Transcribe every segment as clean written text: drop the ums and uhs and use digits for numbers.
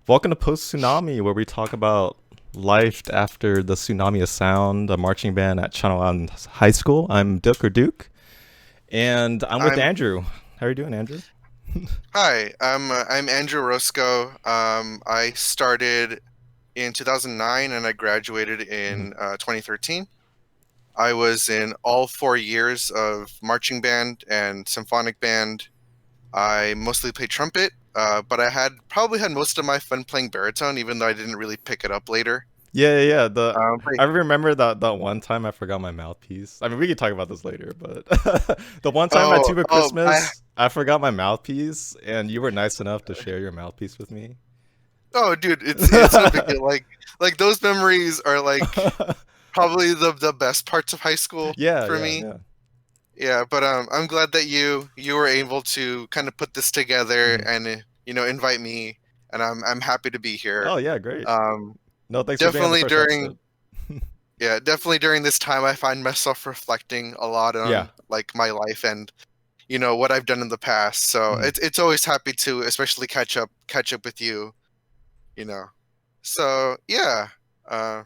Welcome to Post-Tsunami, where we talk about life after the Tsunami of Sound, a marching band at Channel High School. I'm Duke, and I'm with I'm Andrew. How are you doing, Andrew? Hi. I'm Andrew Roscoe. I started in 2009 and I graduated Mhm. in 2013. I was in all 4 years of marching band and symphonic band. I mostly played trumpet, but I had probably had most of my fun playing baritone, even though I didn't really pick it up later. Yeah. But I remember that one time I forgot my mouthpiece. I mean, we could talk about this later, but the one time at oh, Tuba oh, Christmas, I forgot my mouthpiece, and you were nice enough to share your mouthpiece with me. dude, it's no big deal. Like those memories are like probably the best parts of high school Yeah, for yeah, me. yeah. Yeah, but I'm glad that you were able to kind of put this together Mhm. and invite me, and I'm happy to be here. Oh yeah, great. Um, No, thanks for being on the definitely first during episode. definitely during this time, I find myself reflecting a lot Yeah. on like my life and what I've done in the past. So Mhm. it's always happy to especially catch up with you. You know, so yeah. Uh,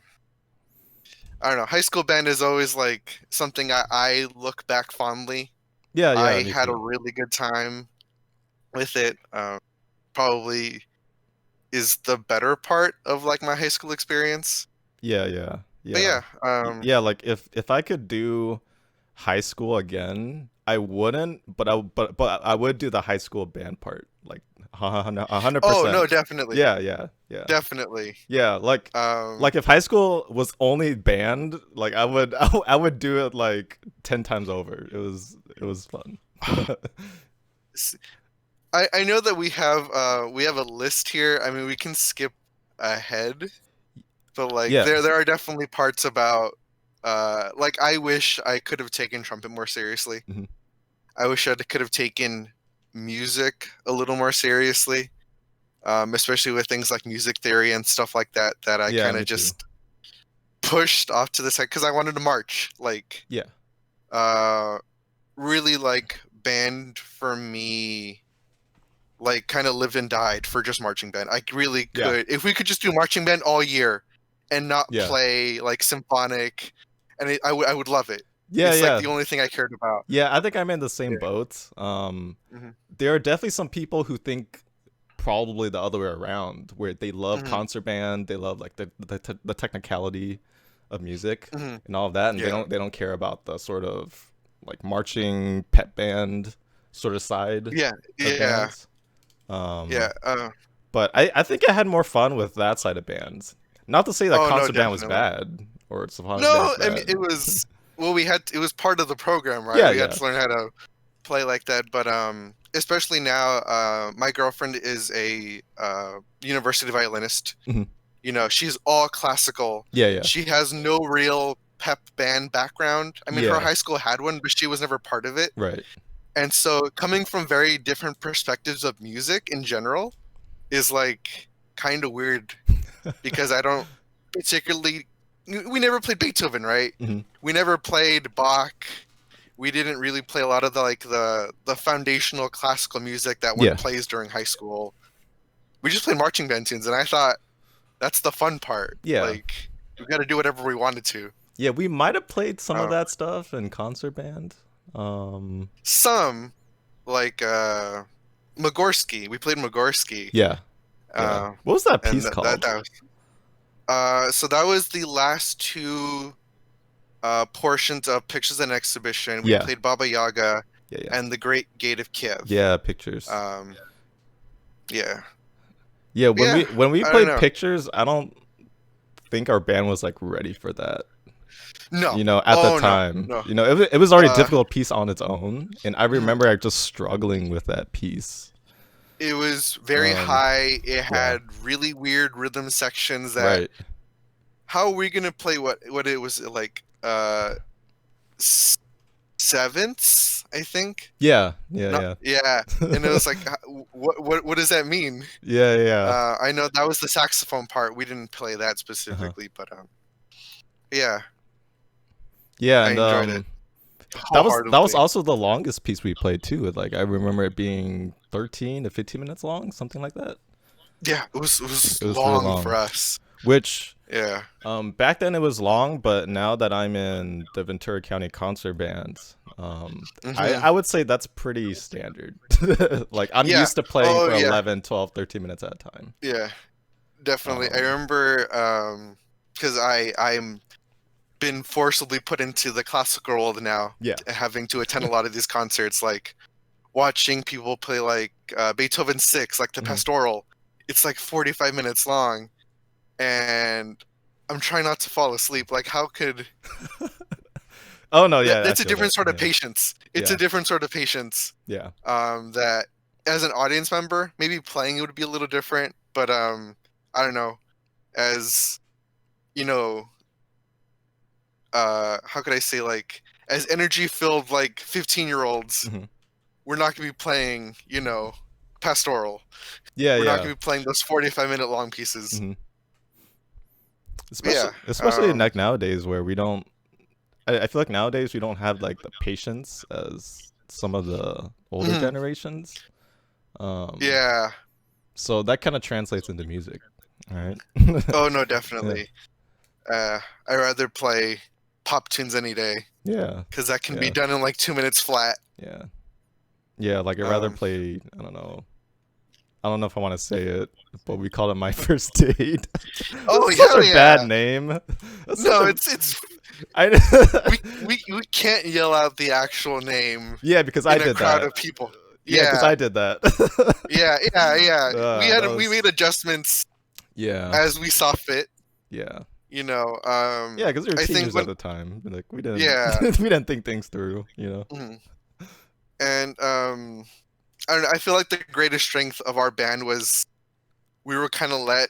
I don't know. High school band is always like something I look back fondly. Yeah, I me had a too. really good time with it. Probably is the better part of like my high school experience. But Yeah. yeah, Yeah, like if I could do high school again, I wouldn't, but I would do the high school band part, like a hundred oh no, percent. definitely, Yeah. definitely. Yeah, Um, like if high school was only band, like I would do it like 10 times over. It was fun. s- I know that we have a list here. I mean, we can skip ahead, but like Yeah. there are definitely parts about like I wish I could have taken trumpet more seriously. Mhm. I wish I could have taken music a little more seriously. Especially with things like music theory and stuff like that, that I Yeah, kind of me too. just pushed off to the side because I wanted to march. Like, Yeah. uh, really, like, band for me, like, kind of lived and died for just marching band. I really Yeah. could, if we could just do marching band all year and not Yeah. play, like, symphonic, and I would love it. Yeah, It's like yeah. the only thing I cared about. Yeah, I think I'm in the Yeah. same boat. Hmm. There are definitely some people who think probably the other way around, where they love Hmm. concert band, they love like the technicality of music Hmm. and all of that, and Yeah. they don't care about the sort of like marching pep band sort of side Yeah. of Yeah. bands. Yeah. Um, but I think I had more fun with that side of bands. Not to say that Oh, no, concert band was definitely. bad or symphonic band was No, I mean bad. it was well, it was part of the program, right? Yeah, We had yeah, to learn how to play like that. But especially now, my girlfriend is a university violinist. mhm. She's all classical. Yeah, She has no real pep band background. I mean, her yeah, high school had one, but she was never part of it. right. And so coming from very different perspectives of music in general is like kind of weird because I don't particularly. We never played Beethoven, right? Mhm. We never played Bach. We didn't really play a lot of the foundational classical music that one Yeah, plays during high school. We just played marching band tunes, and I thought that's the fun part. yeah. Like we got to do whatever we wanted to. Yeah, we might have played some of Uh, that stuff in concert band. Um, some like Magorsky. We played Magorsky, yeah, yeah. uh, What was that and piece that called? was so that was the last two portions of Pictures and Exhibition. We Yeah, played Baba Yaga yeah. and the Great Gate of Kiev. Yeah, pictures. Um, yeah, Yeah, yeah. when we I don't played know. pictures, I don't think our band was like ready for that. No. At the Oh no, time, no. it was already a Uh, difficult piece on its own, and I mhm. remember like just struggling with that piece. It was very Um, high. It yeah, had really weird rhythm sections that. right. How are we gonna play what it was like? S- Sevenths, I think. Yeah, Not yeah. And it was like, what does that mean? yeah. I know that was the saxophone part. We didn't play that Uh-huh. specifically, but yeah, Yeah, I and enjoyed it that was wholeheartedly. also the longest piece we played too. Like I remember it being 13 to 15 minutes long, something like that. Yeah, it was It was really long for long. us. Which Yeah. back then it was long, but now that I'm in the Ventura County concert band, Hmm. I would say that's pretty standard. Like I'm Yeah. used to playing Oh for yeah. 11, 12, 13 minutes at a time. Yeah. Definitely. I Um, remember because I'm been forcibly put into the classical world now, yeah. having to attend a lot of these concerts, like watching people play like Beethoven Six, like the Mhm. Pastoral. It's like 45 minutes long, and I'm trying not to fall asleep. Like, how could Oh no, yeah, I that's a feel that. different sort of Yeah. patience. It's a Yeah. different sort of patience. Yeah. That as an audience member, maybe playing it would be a little different, but I don't know. As you know, how could I say, like, as energy filled like 15-year-olds, Mhm. we're not gonna be playing, pastoral. Yeah, We're not yeah. gonna be playing those 45-minute long pieces. Mhm. Yeah. Especially like nowadays where we don't I feel like nowadays we don't have like the patience as some of the older Mhm. generations. Um, Yeah. so that kind of translates into music, all right? Oh no, Yeah, definitely. I rather play pop tunes any day yeah, because that can be yeah, done in like 2 minutes flat. yeah, yeah. Like I'd rather Um. play. I don't know. I don't know if I want to say it, but we call it my first date. Oh That's such hell a bad yeah! name. That's such No, a. it's I. we can't yell out the actual name Yeah, because I in a did crowd that. of people. Yeah, because Yeah, I did that. yeah. That We was. made adjustments Yeah, as we saw fit. yeah. You know, Yeah, because we were I think teenagers at when the time. Like we didn't yeah, we didn't think things through, you know. mhm. And I don't know, I feel like the greatest strength of our band was we were kind of let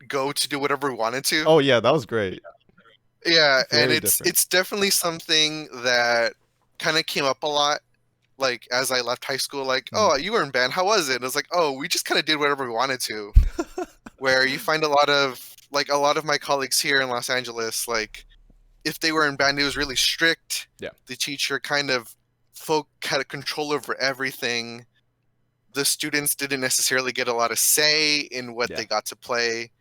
go to do whatever we wanted to. Oh yeah, that was great. Yeah, and Very it's different. it's definitely something that kind of came up a lot. Like as I left high school, like, Mhm. oh, you were in band, how was it? And it's like, oh, we just kind of did whatever we wanted to. Where you find a lot of my colleagues here in Los Angeles, like if they were in band, it was really strict. Yeah. The teacher kind of folk had a control over everything. The students didn't necessarily get a lot of say in what Yeah. they got to play.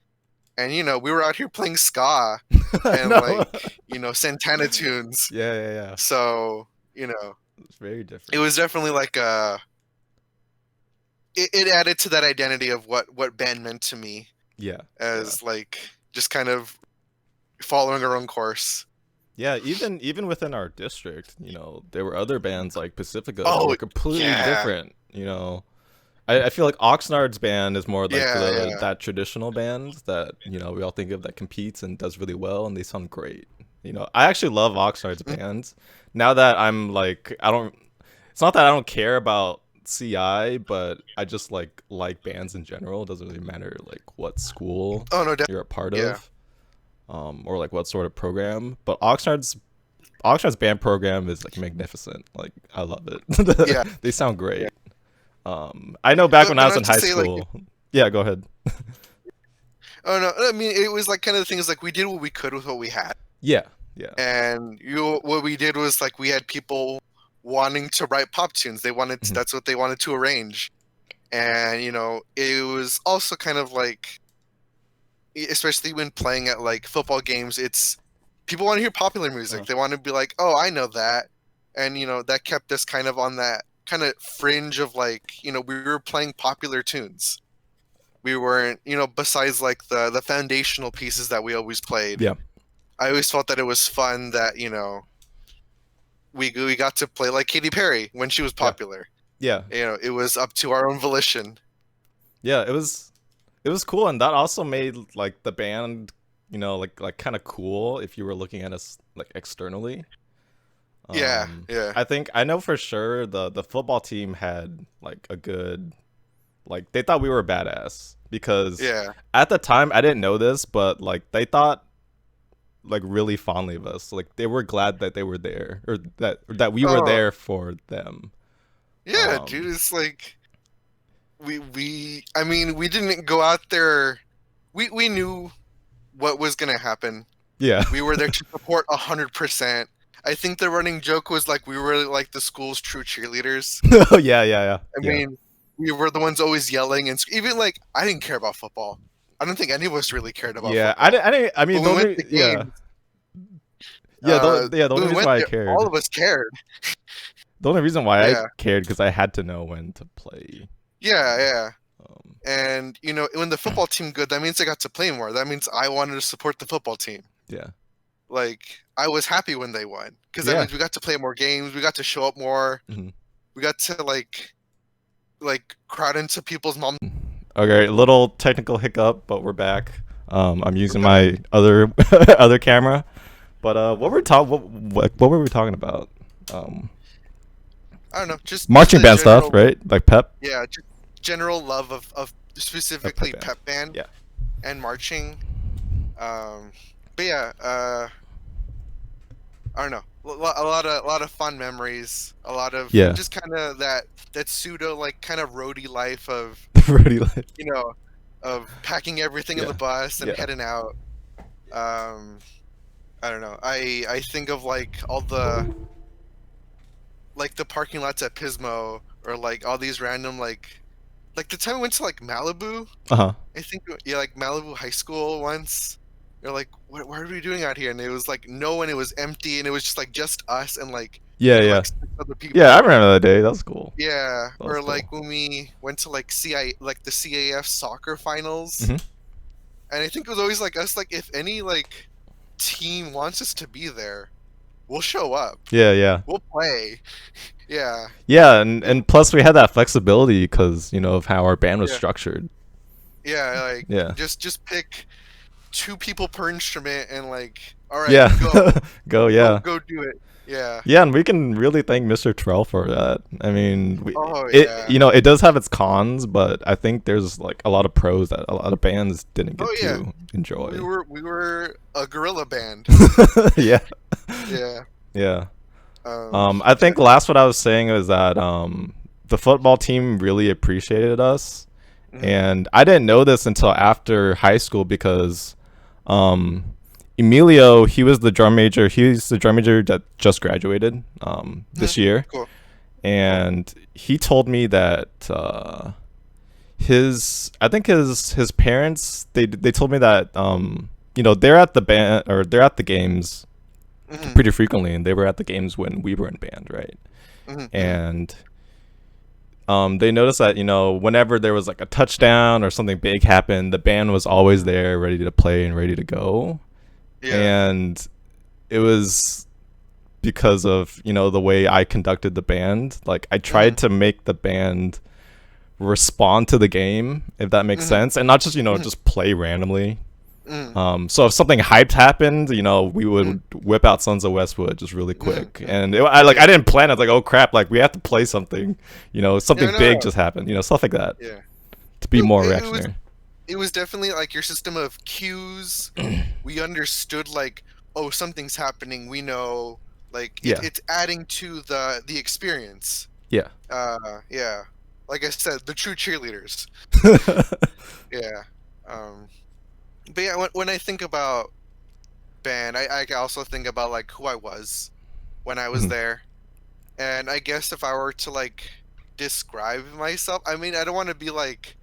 And we were out here playing ska and No. like, Santana tunes. Yeah, yeah, yeah. So, It's very it different. was definitely like it added to that identity of what band meant to me Yeah. Yeah. as like just kind of following our own course. Yeah, even within our district, there were other bands like Pacifica that Oh, were completely yeah. different, I feel like Oxnard's band is more like Yeah, the yeah. that traditional band that, we all think of that competes and does really well and they sound great. I actually love Oxnard's Mm, bands. Now that I'm like I don't it's not that I don't care about CI, but I just like bands in general. It doesn't really matter like what school Oh no, you're a part yeah. of, or like what sort of program. But Oxnard's band program is like magnificent. Like I love it. Yeah. They sound great. I know back when I But was in not to high say like school. Yeah, go ahead. oh no, I mean it was like kind of the thing is like we did what we could with what we had. Yeah, yeah. And what we did was like we had people wanting to write pop tunes. Mhm. That's what they wanted to arrange. And it was also kind of like especially when playing at like football games, it's people want to hear popular Uh, music. They want to be like, "Oh, I know that." And that kept us kind of on that kind of fringe of like, we were playing popular tunes. We weren't, besides like the foundational pieces that we always played. yeah, I always felt that it was fun that, we got to play like Katy Perry when she was yeah, popular. yeah, It was up to our own volition. yeah. It was cool, and that also made like the band, like kind of cool if you were looking at us like externally. Yeah, yeah. I think I know for sure the football team had like a good like they thought we were badass because Yeah. at the time I didn't know this, but like they thought like really fondly of us. Like they were glad that they were there or that we were Oh, there for them. yeah, dude. Um, It's like I mean, we didn't go out there. We knew what was gonna happen. yeah. We were there to support 100%. I think the running joke was like we were like the school's true cheerleaders. Oh yeah, yeah, yeah, I yeah. mean, we were the ones always yelling, and even like I didn't care about football. I don't think any of us really cared about Yeah, football. I mean, When the we went only to yeah, games, the when only we reason went why I there, all cared, of us cared. the only reason why I Yeah, cared because I had to know when to play. yeah, yeah. Um, And when the football team good, that means I got to play more. That means I wanted to support the football team. yeah, Like I was happy when they won because that yeah. means we got to play more games. We got to show up more. Hmm. We got to like crowd into people's mom. Okay, little technical hiccup, but we're back. I'm We're using back. my other other camera. But what were we talking about? Um, I don't know, just Marching the band stuff, general, right? Like pep. yeah, just general love of Pep specifically band. pep band Yeah. and marching. Um, but yeah, I don't know, a lot of fun memories, a lot of Yeah. just kind of that pseudo like kind of roadie life of Really like. you know of packing everything in the Yeah. bus and Yeah. heading out. Um, I don't know. I think of like all the parking lots at Pismo or like all these random like the time we went to like Malibu. Uh huh. I think yeah, like Malibu High School once. You're like, what are we doing out here? And it was like no one. It was empty, and it was just us and like Yeah. Yeah. 6 other Yeah. I people. remember that day. That was cool. Yeah, That was or cool. like when we went to like the CAF soccer finals, Hmm. and I think it was always like us. Like if any like team wants us to be there, we'll show up. Yeah. Yeah. We'll play. Yeah, Yeah. And plus we had that flexibility because of how our band was yeah, structured. yeah. Like Yeah. just pick 2 people per instrument and like, all right, Yeah. go, Go. go, Yeah. go, do it. Yeah. Yeah, and we can really thank Mr. Trill for that. I mean, Oh it yeah. it does have its cons, but I think there's like a lot of pros that a lot of bands didn't get Oh yeah. to We enjoy. were we were a guerrilla band. Yeah, Yeah. yeah. Um. I Yeah. think last what I was saying was that the football team really appreciated us, Mhm. and I didn't know this until after high school because um, Emilio, he was the drum major. He's the drum major that just graduated this Mhm. year, Cool. Cool. and he told me that I think his parents they told me that they're at the band or they're at the games Mhm. pretty frequently, and they were at the games when we were in band, right? Mhm. Mhm. And they noticed that whenever there was like a touchdown or something big happened, the band was always there, ready to play and ready to go. Yeah. And it was because of the way I conducted the band. Like I tried Mhm. to make the band respond to the game, if that makes Mhm. sense, and not just Mhm. just play randomly. Mhm. So if something hyped happened, we Mhm. would whip out Sons of Westwood just really Mhm. quick, Mhm. and I Yeah. didn't plan it. Like, oh crap, like we have to play something, Yeah. something No. big No. just happened, stuff like that Yeah. to be more It was reactionary. it was definitely like your system of cues. We understood like, oh, something's happening. We know like Yeah, it's adding to the experience. yeah. Yeah. Like I said, the true cheerleaders. Yeah. Um, but yeah, when I think about band, I also think about like who I was when I was Mhm. there. And I guess if I were to like describe myself, I mean, I don't want to be like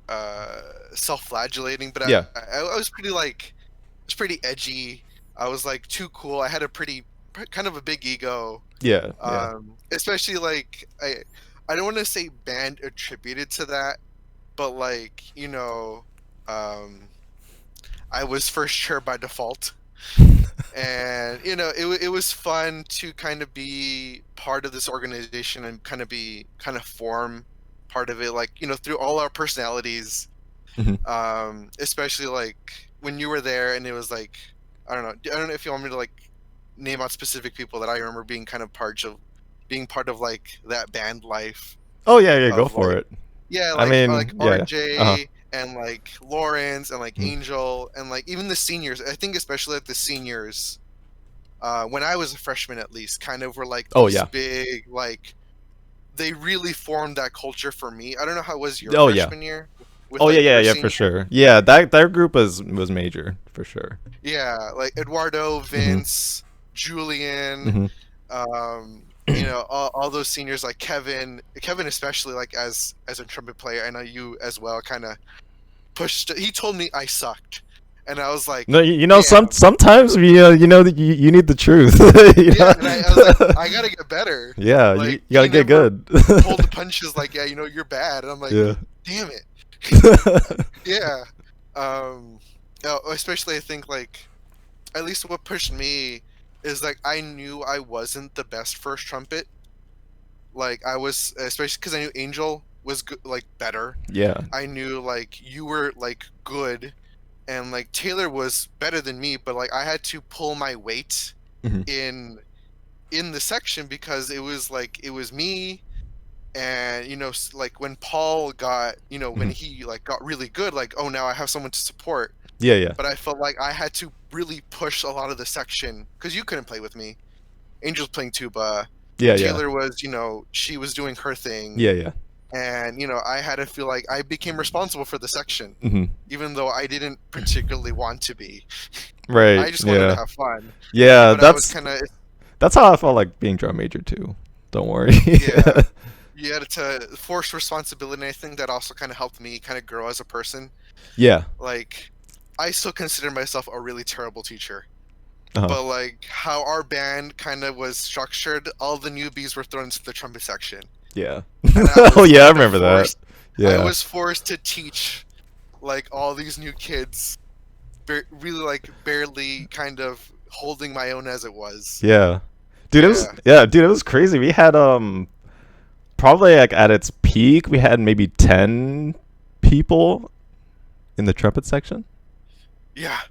uh self-flagellating, but Yeah, I was pretty like I was pretty edgy. I was like too cool. I had a pretty kind of a big ego. yeah, yeah. Especially like I don't want to say band attributed to that, but like um I was first chair by default, and it was fun to kind of be part of this organization and kind of form part of it, like through all our personalities. Mhm. Especially like when you were there, and it was like I don't know if you want me to like name out specific people that I remember being part of like that band life Oh yeah, yeah. Go of for like, it. yeah, I like mean, yeah, yeah. Uh huh. RJ and like Lawrence and like Mhm. Angel and like even the seniors. I think especially like the seniors, when I was a freshman at least, kind of were like Oh these yeah. big like they really formed that culture for me. I don't know how it was your Oh yeah. freshman year with Oh yeah, like yeah, your yeah, for senior. sure. Yeah, that group was major for sure. Yeah, like Eduardo, Mhm. Vince, Julian, Mhm. all those seniors like Kevin especially, like as a trumpet player. I know you as well. Kind of pushed. He told me I sucked, and I was No, like, some damn. sometimes you need the truth. Yeah, and I was like, I gotta get better. Yeah, Like you gotta he get never good. pulled the punches. Like, yeah, you're bad, and I'm like, Yeah. damn it. Yeah. Um, especially I think like at least what pushed me is like I knew I wasn't the best first trumpet. Like I was, especially because I knew Angel was good, like better. Yeah. I knew like you were like good, and like Taylor was better than me, but like I had to pull my weight Mhm. in the section because it was me, and like when Paul got, when Mhm. he like got really good, like, oh, now I have someone to support. Yeah, yeah. But I felt like I had to really push a lot of the section because you couldn't play with me. Angel's playing tuba. Yeah, yeah. Taylor was, she was doing her thing, Yeah, yeah. and I had to feel like I became responsible for the section, Hmm. even though I didn't particularly want to be. Right. I just wanted to Yeah. have fun, Yeah, but I was kind of, that's how I felt like being drum major too. Don't worry. yeah. You had to force responsibility, and I think that also kind of helped me kind of grow as a person. Yeah. Like, I still consider myself a really terrible teacher, Uh-huh. but like how our band kind of was structured, all the newbies were thrown into the trumpet section, Yeah. and I Oh was yeah, I kind of remember that. forced. I Yeah. was forced to teach like all these new kids, really like barely kind of holding my own as it was. Yeah. Yeah, Dude, it was crazy. We had probably like at its peak, we had maybe 10 people in the trumpet section. yeah.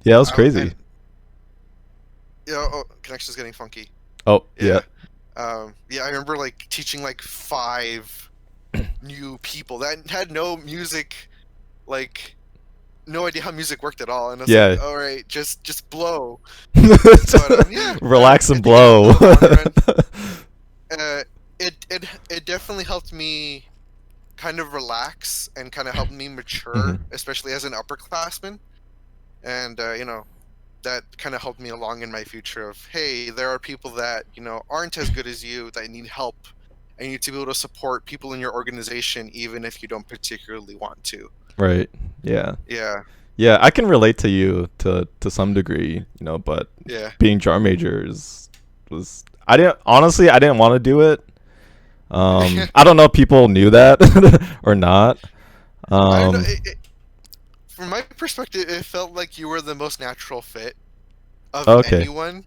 Yeah, it was crazy. And connection's getting funky. Oh, yeah. Yeah. Yeah, I remember like teaching like 5 new people that had no music, like no idea how music worked at all, and I was like, Yeah. all right, just blow. But yeah, Relax I and think in blow. the long run, it definitely helped me kind of relax and kind of helped me Hmm. mature, especially as an upperclassman, and that kind of helped me along in my future of, hey, there are people that aren't as good as you that need help, and you need to be able to support people in your organization even if you don't particularly want to. Right. Yeah. Yeah, Yeah, I can relate to you to some degree, but yeah. being drum majors was I didn't want to do it. I don't know if people knew that or not. I don't know. Um, From my perspective, it felt like you were the most natural fit of okay. anyone.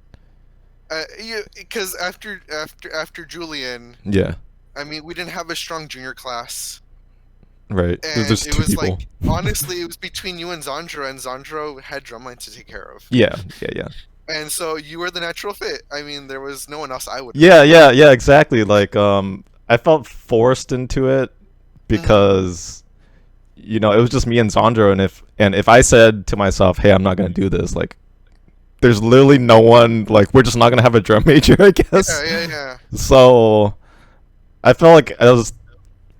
Because after Julian, Yeah. I mean, we didn't have a strong junior class, Right. It was and just it two was people. like honestly, it was between you and Zandro had drumline to take care of, Yeah. Yeah. Yeah. and so you were the natural fit. I mean, there was no one else I would Yeah. pick. Yeah. Yeah. Exactly. Like I felt forced into it Hmm. because it was just me and Zandro, and if I said to myself, "Hey, I'm not gonna do this," like there's literally no one. Like we're just not gonna have a drum major, I guess. Yeah, yeah, yeah. So I felt like I was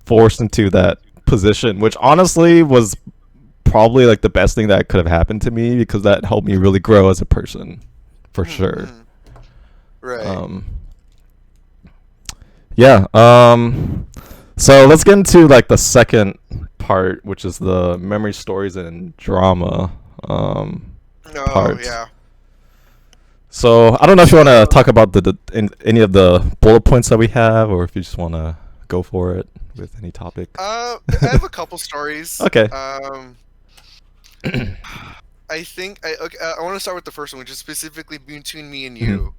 forced into that position, which honestly was probably like the best thing that could have happened to me because that helped me really grow as a person, for sure. Hmm. Right. Um, yeah. So let's get into like the second part, which is the memory, stories, and drama No, part. yeah. So I don't know if you want to So, talk about any of the bullet points that we have, or if you just want to go for it with any topic. I have a couple stories. Okay. I think okay, I want to start with the first one, which is specifically between me and Mhm. you.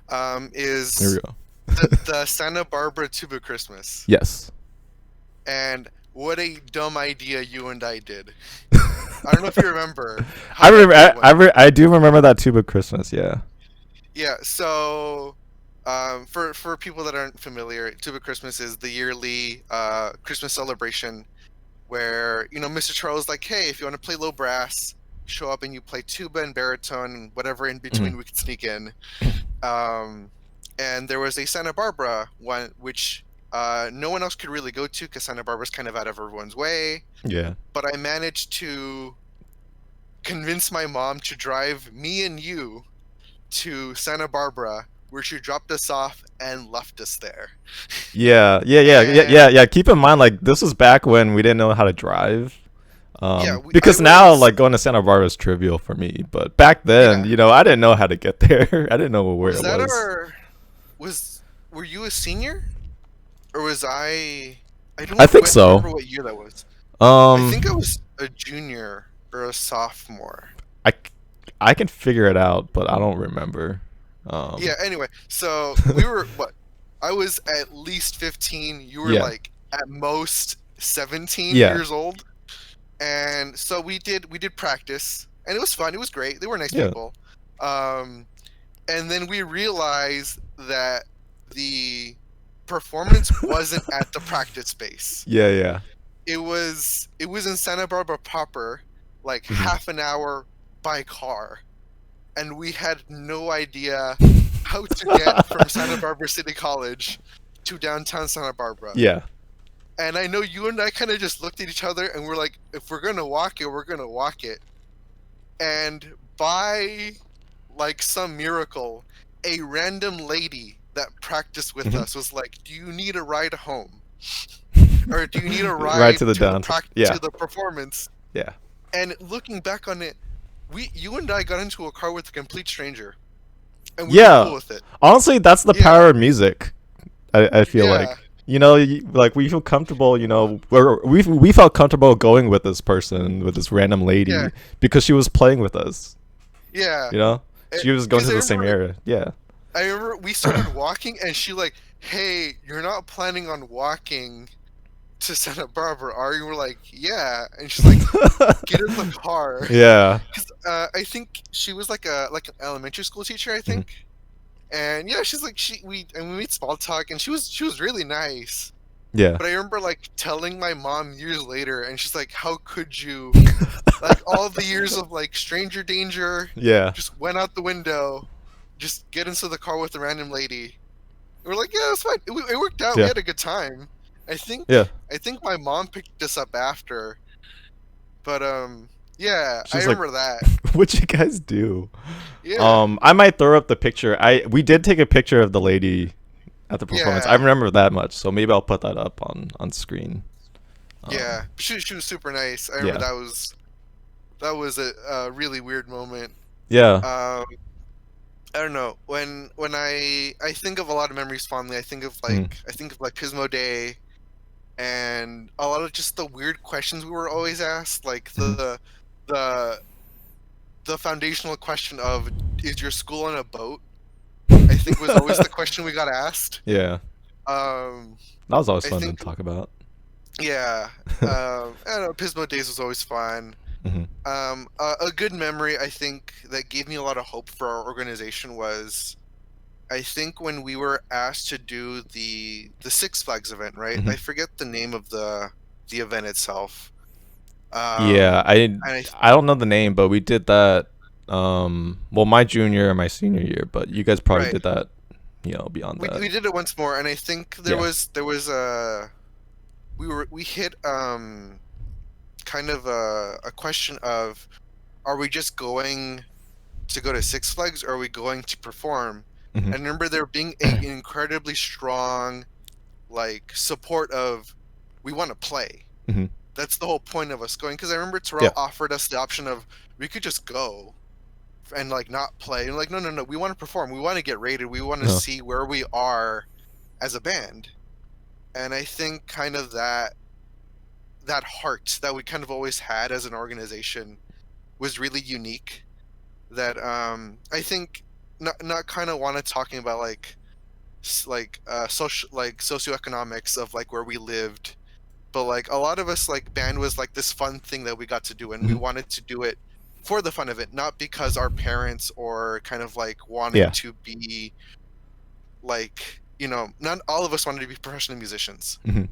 Here we Is go. the Santa Barbara Tuba Christmas, Yes. and what a dumb idea you and I did. I don't know if you remember I how that remember. day went. I do remember that tuba Christmas. Yeah. Yeah, so for people that aren't familiar, Tuba Christmas is the yearly Christmas celebration where Mr. Charles is like, hey, if you want to play low brass, show up and you play tuba and baritone and whatever in Mhm. between we could sneak in. Um, and there was a Santa Barbara one, which no one else could really go to because Santa Barbara's kind of out of everyone's way. Yeah. But I managed to convince my mom to drive me and you to Santa Barbara where she dropped us off and left us there. Yeah. And Keep in mind, like this was back when we didn't know how to drive. yeah, I Because now was like going to Santa Barbara is trivial for me, but back then, yeah. I didn't know how to get there. I didn't know where Was it that was. our was were you a senior or was I? I don't I think so. remember what year that was. I think I Um, was a junior or a sophomore. I I can figure it out, but I don't remember. Yeah, Um, anyway, so we were what? I was at least 15. You were yeah, like at most 17 yeah, years old. And so we did practice and it was fun. It was great. They were nice yeah, people. Um and then we realized that the performance wasn't at the practice space. yeah. It was in Santa Barbara proper, like Mhm. half an hour by car, and we had no idea how to get from Santa Barbara City College to downtown Santa Barbara. Yeah. And I know you and I kind of just looked at each other and we're like, if we're gonna walk it, we're gonna walk it. And by like some miracle, a random lady that practiced with Mhm. us was like, "Do you need a ride home, or do you need a Right ride to the to the down. Yeah, to the performance?" yeah, And looking back on it, you and I got into a car with a complete stranger, and we were yeah. cool with it. Honestly, that's the Yeah, power of music. I feel yeah, like like we feel comfortable. We felt comfortable going with this person, with this random yeah, lady, because she was playing with us. yeah. You know, she was going Because to the same area. Yeah, I remember we started walking, and she like, "Hey, you're not planning on walking to Santa Barbara, are you?" We're like, "Yeah," and she's like, "Get in the car." yeah. 'Cause, I think she was like an elementary school teacher, I Mhm. think. And yeah, she's like we made small talk, and she was really nice. Yeah. But I remember like telling my mom years later, and she's like, "How could you?" Like all the years of like stranger danger Yeah. just went out the window. Just get into the car with a random lady. We're like, yeah, it's fine. It worked out. We Yeah. had a good time. I Yeah. think I think my mom picked us up after, but yeah, I She's like, remember that. "What'd you guys do?" Yeah, I might throw up the picture. We did take a picture of the lady at the performance. I yeah, remember that much, so maybe I'll put that up on screen. yeah. Um, She was super nice. I remember yeah, that was a really weird moment. yeah, Um, I don't know when I think of a lot of memories fondly. mhm, I think of like Pismo Day and a lot of just the weird questions we were always asked, like mhm. the the foundational question of is your school on a boat? I think was always the question we got asked. Yeah, Um, that was always I fun to think talk about. yeah. I don't know. Pismo Days was always fun. Hmm. A good memory I think that gave me a lot of hope for our organization was I think when we were asked to do the Six Flags event, right? Hmm. I forget the name of the event itself. Yeah, And I don't know the name, but we did that. Well, my junior and my senior year, but you guys probably right, did that. Beyond we that. we did it once more, and I think there Yeah. was there was a we hit kind of a question of are we just going to go to Six Flags or are we going to perform? Hmm. And I remember there being a incredibly strong like support of we want to play. Hmm. That's the whole point of us going because I remember Terrell Yeah. offered us the option of we could just go and like not play and like no, we want to perform, we want to get rated, we want to Uh, see where we are as a band. And I think kind of that heart that we kind of always had as an organization was really unique. That I think not kind of want to talking about like social like socioeconomics of like where we lived, but like a lot of us like band was like this fun thing that we got to do and we mhm. wanted to do it for the fun of it, not because our parents or kind of like wanted Yeah. to be like not all of us wanted to be professional musicians. Hmm.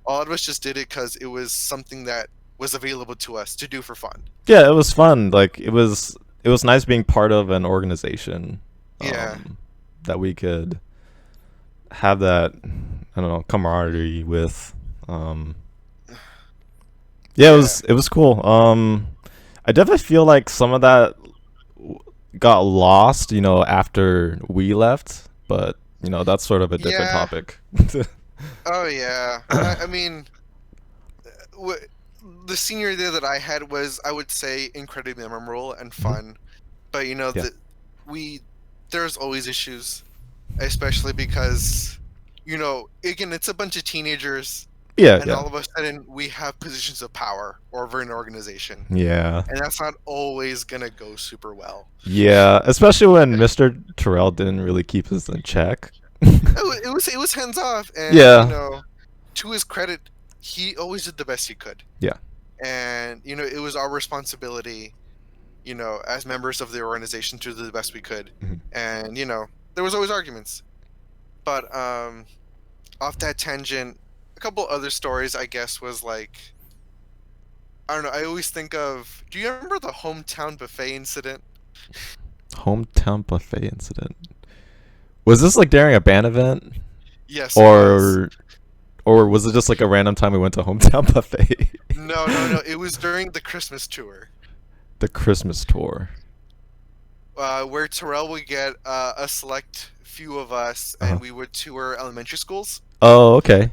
All of us just did it because it was something that was available to us to do for fun. Yeah, it was fun. Like it was nice being part of an organization, Yeah, um, that we could have that, I don't know, camaraderie with. Um, yeah, it yeah, was it was cool. I definitely feel like some of that got lost, after we left. but that's sort of a different Yeah. topic. Oh yeah. I mean, w- the senior year that I had was, I would say, incredibly memorable and Mhm. fun. But Yeah. we there's always issues, especially because again, it's a bunch of teenagers, Yeah, and yeah. all of a sudden we have positions of power over an organization, Yeah. and that's not always gonna go super well. Yeah, especially when Mr. Terrell didn't really keep us in check. It was hands off, and Yeah. to his credit, he always did the best he could, Yeah. and it was our responsibility, as members of the organization, to do the best we could, Mhm. and there was always arguments, but off that tangent, a couple other stories, I guess, was like, I don't know. I always think of. Do you remember the hometown buffet incident? Hometown buffet incident. Was this like during a band event, Yes, it was. or or was it just like a random time we went to hometown buffet? No, no, no. It was during the Christmas tour, The Christmas tour. where Terrell would get a select few of us, Uh-huh. and we would tour elementary schools. Oh, okay.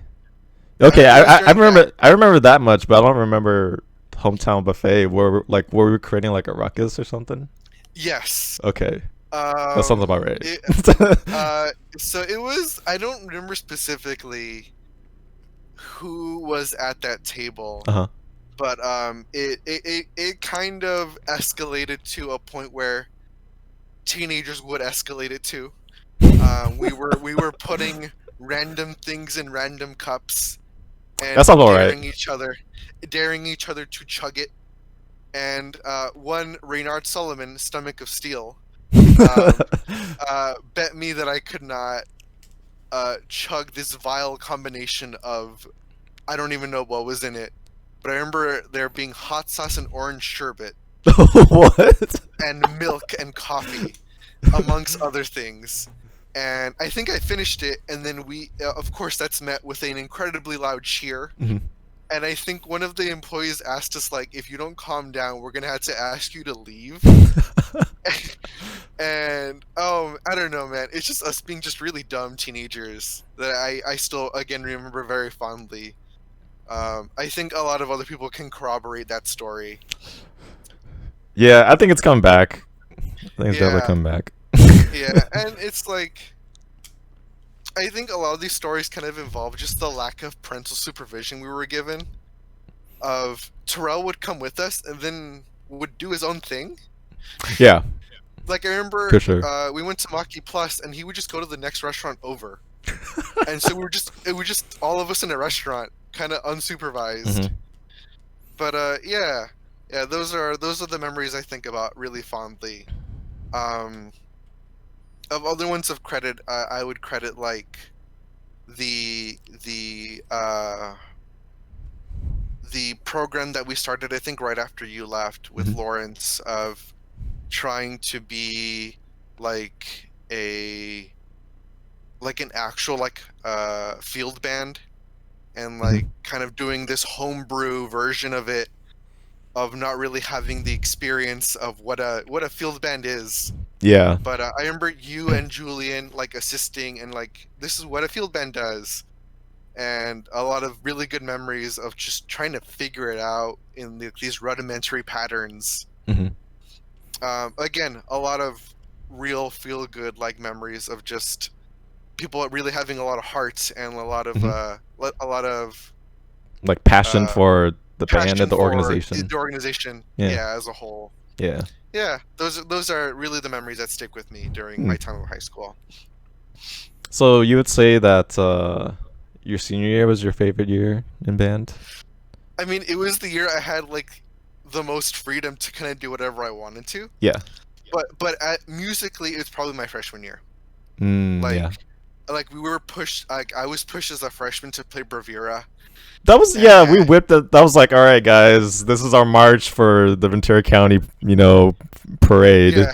Okay, It was I during that. remember that much, but I don't remember hometown buffet. Were we creating like a ruckus or something? Yes. Okay, that sounds about It, right. so it was. I don't remember specifically who was at that table, Uh-huh. but it kind of escalated to a point where teenagers would escalate it to. We were putting random things in random cups That and sounds all right. daring each other to chug it. And one Reynard Sullivan, stomach of steel, um, bet me that I could not chug this vile combination of, I don't even know what was in it, but I remember there being hot sauce and orange sherbet What? and milk and coffee, amongst other things. And I think I finished it, and then of course, that's met with an incredibly loud cheer. Mhm. And I think one of the employees asked us, like, if you don't calm down, we're gonna have to ask you to leave. And I don't know, man. It's just us being just really dumb teenagers that I still, again, remember very fondly. I think a lot of other people can corroborate that story. Yeah, I think it's coming back. I think it's definitely Yeah, coming back. yeah, and it's like, I think a lot of these stories kind of involve just the lack of parental supervision we were given. Of Terrell would come with us and then would do his own thing. Yeah, Like, I remember for sure. we went to Maki Plus, and he would just go to the next restaurant over, and so it was just all of us in a restaurant, kind of unsupervised. Mhm. But yeah, yeah, those are the memories I think about really fondly. Um, of other ones of credit, I would credit like the the uh, the program that we started, I think, right after you left with Mhm. Lawrence, of trying to be like an actual, like, field band, and like Mhm. kind of doing this homebrew version of it, of not really having the experience of what a field band is. Yeah. But I remember you and Julian, like, assisting, and like, this is what a field band does, and a lot of really good memories of just trying to figure it out in these rudimentary patterns. Mhm. Again, a lot of real feel good, like, memories of just people really having a lot of heart, and a lot of Mhm. a lot of Like passion uh, for the band and passion the for organization. the organization, Yeah. yeah, as a whole. Yeah. Yeah, those are really the memories that stick with me during Hmm. my time of high school. So you would say that your senior year was your favorite year in band? I mean, it was the year I had, like, the most freedom to kind of do whatever I wanted to. Yeah. But musically, it's probably my freshman year. Like, Yeah. we were pushed. Like, I was pushed as a freshman to play Bravura. That was we And whipped it. That was like, all right, guys, this is our march for the Ventura County, parade, yeah,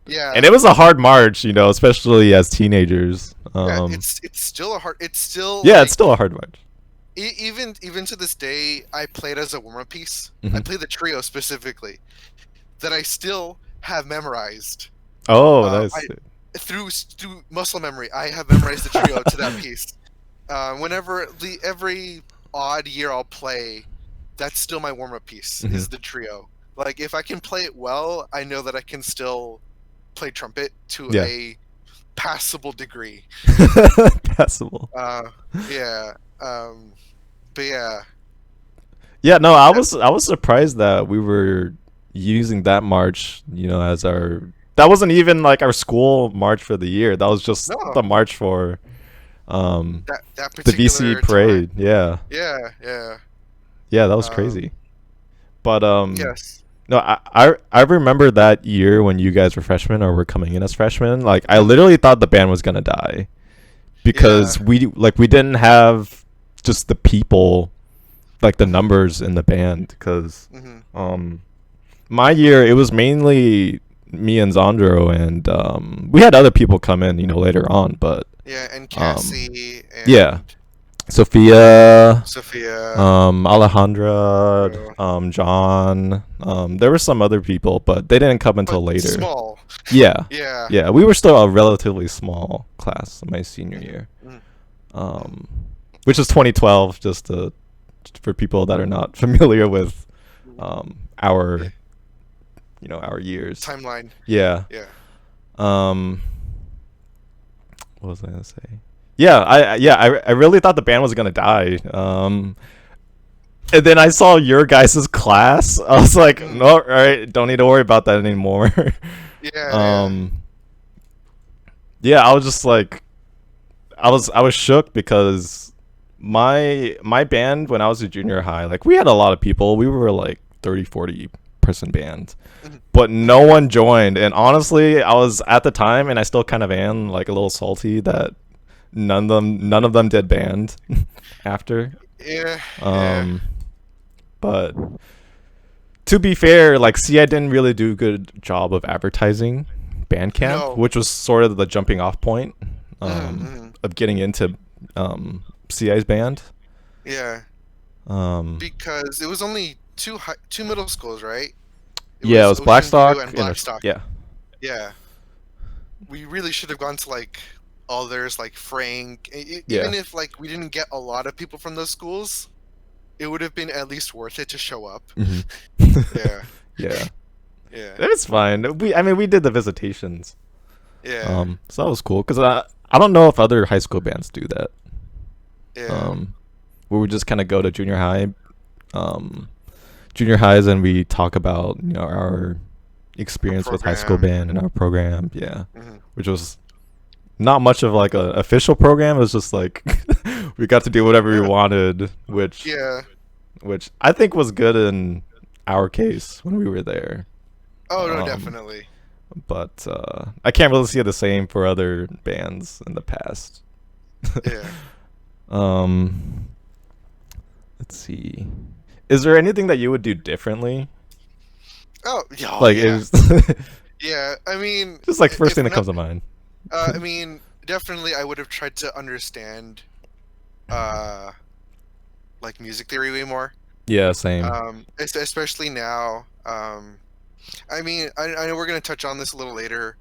yeah, and it was a hard march, especially as teenagers. yeah. It's still a hard. It's still, Yeah, it's like, still a hard march. even to this day, I played as a warm-up piece. I Mhm. played the trio specifically that I still have memorized. Oh, Uh, I nice. through muscle memory, I have memorized the trio to that piece. Whenever the every odd year I'll play, that's still my warm up piece Hmm. is the trio. Like if I can play it well, I know that I can still play trumpet to Yeah. a passable degree. Passable. Uh, yeah. Um, but yeah, Yeah, no, I was surprised that we were using that march, as our that wasn't even like our school march for the year. That was just no, the march for um that the VC particular time. parade. Yeah. Yeah, yeah. Yeah, that was Um, crazy. But yes. no, I remember that year when you guys were freshmen or were coming in as freshmen. Like I Mhm. literally thought the band was gonna die Yeah. because we didn't have just the people, like the numbers in the band. Because Hmm. um my year it was mainly me and Zandro, and we had other people come in later on, but Yeah, and um Cassie yeah, and Sophia, Sophia. Alejandra, uh, John. There were some other people, but they didn't come but until later. small. Yeah, Yeah. yeah, we were still a relatively small class in my senior Hmm. year, Hmm. um, which is 2012. For people that are not familiar with our our years. Timeline. Yeah. Yeah. Um, what was I gonna say? Yeah, I really thought the band was gonna die. And then I saw your guys' class. I was like, Hmm. no, all right, don't need to worry about that anymore. Yeah, yeah. um, yeah, I was just like, I was shook because my band when I was a junior high, like we had a lot of people. We were like 30, 40 person band, Mhm. but no one joined. And honestly, I was at the time, and I still kind of am like a little salty that none of them did band after. Yeah, yeah. Um, but to be fair, like CI didn't really do a good job of advertising Bandcamp, No. which was sort of the jumping off point Hmm. Hmm. of getting into CI's band. Yeah, Um, because it was only two middle schools, right? It yeah, it was was Ocean View Blackstock. and Blackstock. Yeah, Yeah. We really should have gone to like others like Frank. yeah, Even if like we didn't get a lot of people from those schools, it would have been at least worth it to show up. hmm Yeah, yeah. yeah, It's fine. I mean, we did the visitations. yeah, So that was cool because I don't know if other high school bands do that. yeah. Um, where we just kind of go to um, junior highs, and we talk about our A experience with high school program. band and our program. Yeah, Hmm. which was not much of like a official program. It was just like we got to do whatever we Yeah, wanted, which yeah. I think was good in our case when we were there. Oh no, Um, definitely. but I can't really see the same for other bands in the past. Yeah. um, let's see. Is there anything that you would do differently? Oh, yeah, oh, Like it yeah, was yeah. I mean, just like first if thing that not, comes to mind. I mean, definitely, I would have tried to understand, uh, like music theory way more. Yeah, same. Especially now. I mean, I know we're gonna touch on this a little later.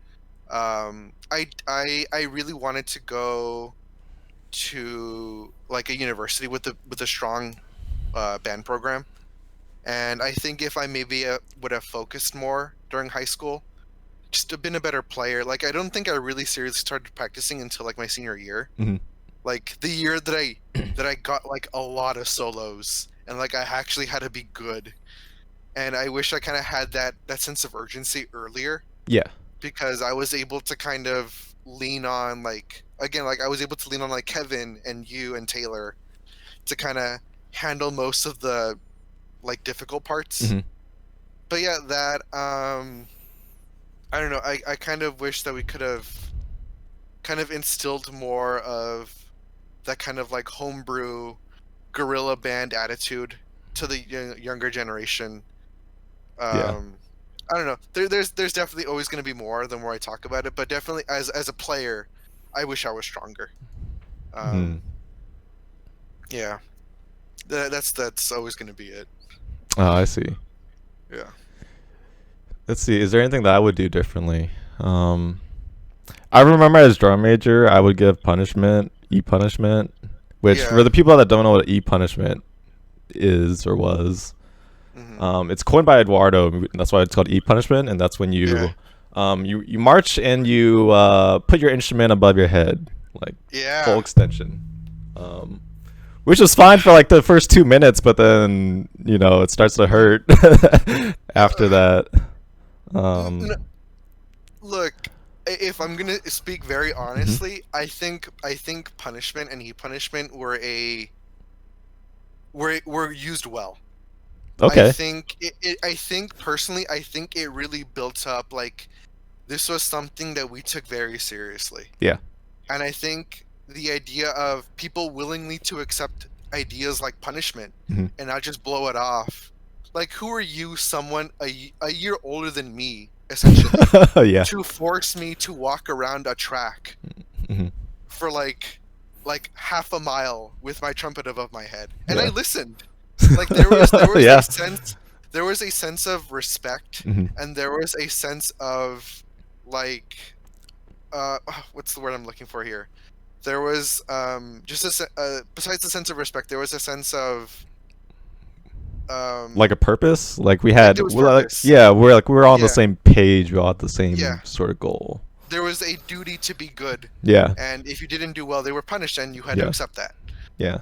I really wanted to go to like a university with a strong band program, and I think if I maybe would have focused more during high school, just have been a better player. Like I don't think I really seriously started practicing until like my senior year, Hmm. like the year that I got like a lot of solos and like I actually had to be good. And I wish I kind of had that sense of urgency earlier Yeah. because I was able to kind of lean on like again like I was able to lean on like Kevin and you and Taylor to kind of handle most of the like difficult parts. Hmm. But yeah, that I don't know. I kind of wish that we could have kind of instilled more of that kind of like homebrew guerrilla band attitude to the younger generation. Yeah. um I don't know. There's definitely always going to be more the more I talk about it, but definitely as a player, I wish I was stronger. Hmm. Um, yeah, that's always going to be it. Oh, I see. Yeah. Let's see. Is there anything that I would do differently? Um, I remember as drum major, I would give punishment, E punishment, which for Yeah. the people that don't know what E punishment is or was, Hmm. it's coined by Eduardo. And that's why it's called E punishment, and that's when Yeah. you march and you put your instrument above your head, like full Yeah. extension. Um, which was fine for like the first 2 minutes, but then it starts to Mhm. hurt after that. Um, Look, if I'm gonna speak very mhm. honestly, I think punishment and heat punishment were used well. I Okay. think I think personally, I think it really built up like this was something that we took very seriously. Yeah. And I think the idea of people willingly to accept ideas like punishment Mhm. and not just blow it off. Like, who are you, someone a year older than me, essentially, Yeah. to force me to walk around a track Mhm. for like half a mile with my trumpet above my head? And I Yeah. listened. Like there was a Yeah. sense of respect, Mhm. and there was a sense of like what's the word I'm looking for here? There was just besides the sense of respect, there was a sense of Like um a purpose. Like there was we're like, purpose. yeah, we're all on the Yeah, same page. We're all at the yeah. same sort of goal. There was a duty to be good, Yeah. and if you didn't do well, they were punished, and you had to Yeah. accept that. Yeah.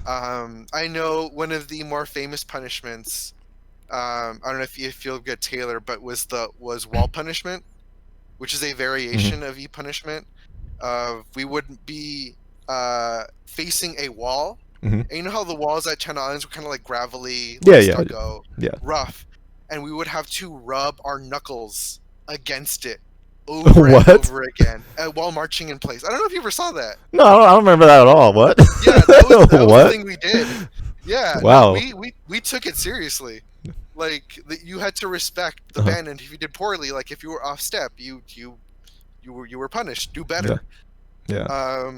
I know one of the more famous punishments. I don't know if you'll get Taylor, but was wall punishment, which is a Mhm. variation of e punishment. We would be facing a wall, Mhm. and you know how the walls at Channel Islands were kind of like gravelly, Yeah. like Yeah. stucco, Yeah. rough, and we would have to rub our knuckles against it over and What? over again while marching in place. I don't know if you ever saw that. No, I don't remember that at all. What? Yeah, that was the What? thing we did. Yeah, no, Wow. we took it seriously. Like you had to respect the Uh-huh. band, and if you did poorly, like if you were off step, you were punished. Do Yeah. better. Yeah.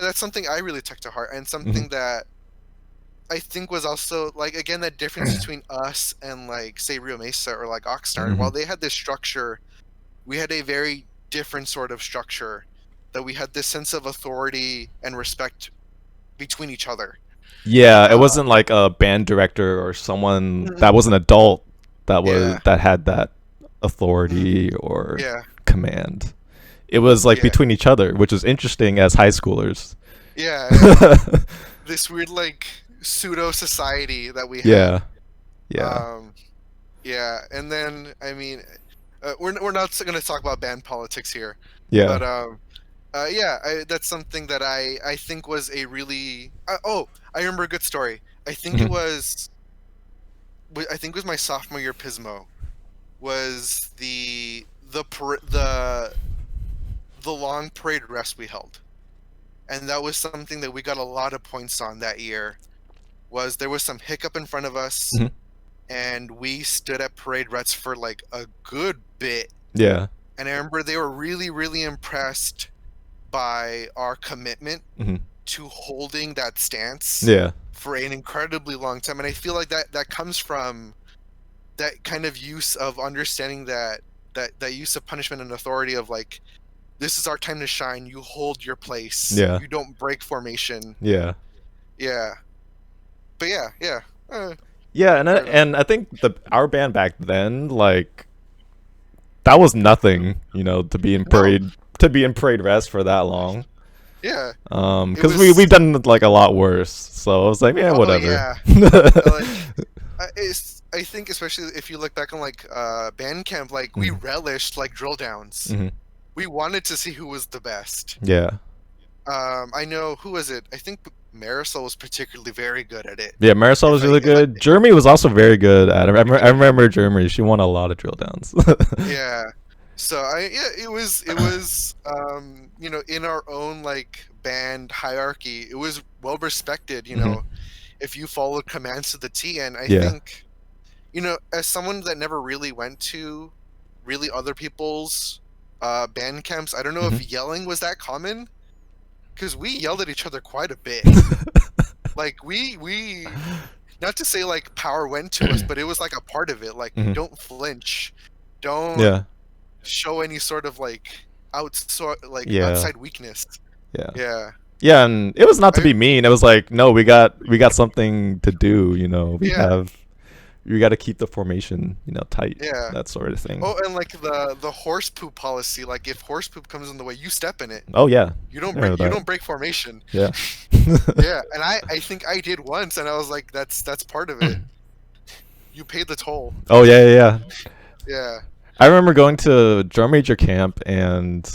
That's something I really took to heart, and Mhm. something that I think was also like again that difference between us and like say Rio Mesa or like Oxnard. Mhm. While they had this structure, we had a very different sort of structure. That we had this sense of authority and respect between each other. Yeah, it Uh, wasn't like a band director or someone mhm, that was an adult yeah, that had that mhm, authority or yeah, command. It was like yeah, between each other, which is interesting as high schoolers. yeah, yeah. This weird like pseudo society that we had. Yeah. Yeah. Um, yeah, and then I mean, we're not going to talk about band politics here, Yeah. but yeah, that's something that I think was a really oh, I remember a good story. I think it Mhm. was I think it was my sophomore year Pismo was the long parade rest we held, and that was something that we got a lot of points on that year. Was there was some hiccup in front of us, Mhm. and we stood at parade rest for like a good bit. Yeah. And I remember they were really, really impressed by our commitment Mhm. to holding that stance Yeah. for an incredibly long time. And I feel like that comes from that kind of use of understanding that use of punishment and authority of like this is our time to shine. You hold your place. Yeah. You don't break formation. Yeah. Yeah, but yeah, yeah. Yeah, Fair enough. and I think the our band back then, like, that was nothing, No, to be in parade rest for that long. yeah. It Because we've was. done like a lot worse. So I was like, yeah, Oh whatever. yeah. Like I think especially if you look back on like band camp, like we Mhm. relished like drill downs. Mhm. We wanted to see who was the best. Yeah. I know who was it? I think Marisol was particularly very good at it. Yeah, Marisol was really If I good. Jeremy was also very good at it. I remember Jeremy. She won a lot of drill downs. yeah. So it was in our own like band hierarchy, it was well respected, Mhm. if you followed commands to the T. And I Yeah. think, as someone that never really went to really other people's band camps, I don't know Mhm. if yelling was that common because we yelled at each other quite a bit. Like we not to say like power went to us, but it was like a part of it. Like Mhm. don't flinch, don't Yeah. show any sort of like Yeah. outside weakness. Yeah. Yeah. Yeah, and it was not to I be mean. It was like, no, we got something to do. yeah. We got to keep the formation, tight, Yeah. that sort of thing. Oh, and like the horse poop policy, like if horse poop comes in the way, you step in it. Oh yeah, I remember You that. don't break formation. Yeah. Yeah, and I think I did once, and I was like, that's part of it. You pay the toll. Oh yeah, yeah, yeah. Yeah. I remember going to drum major camp, and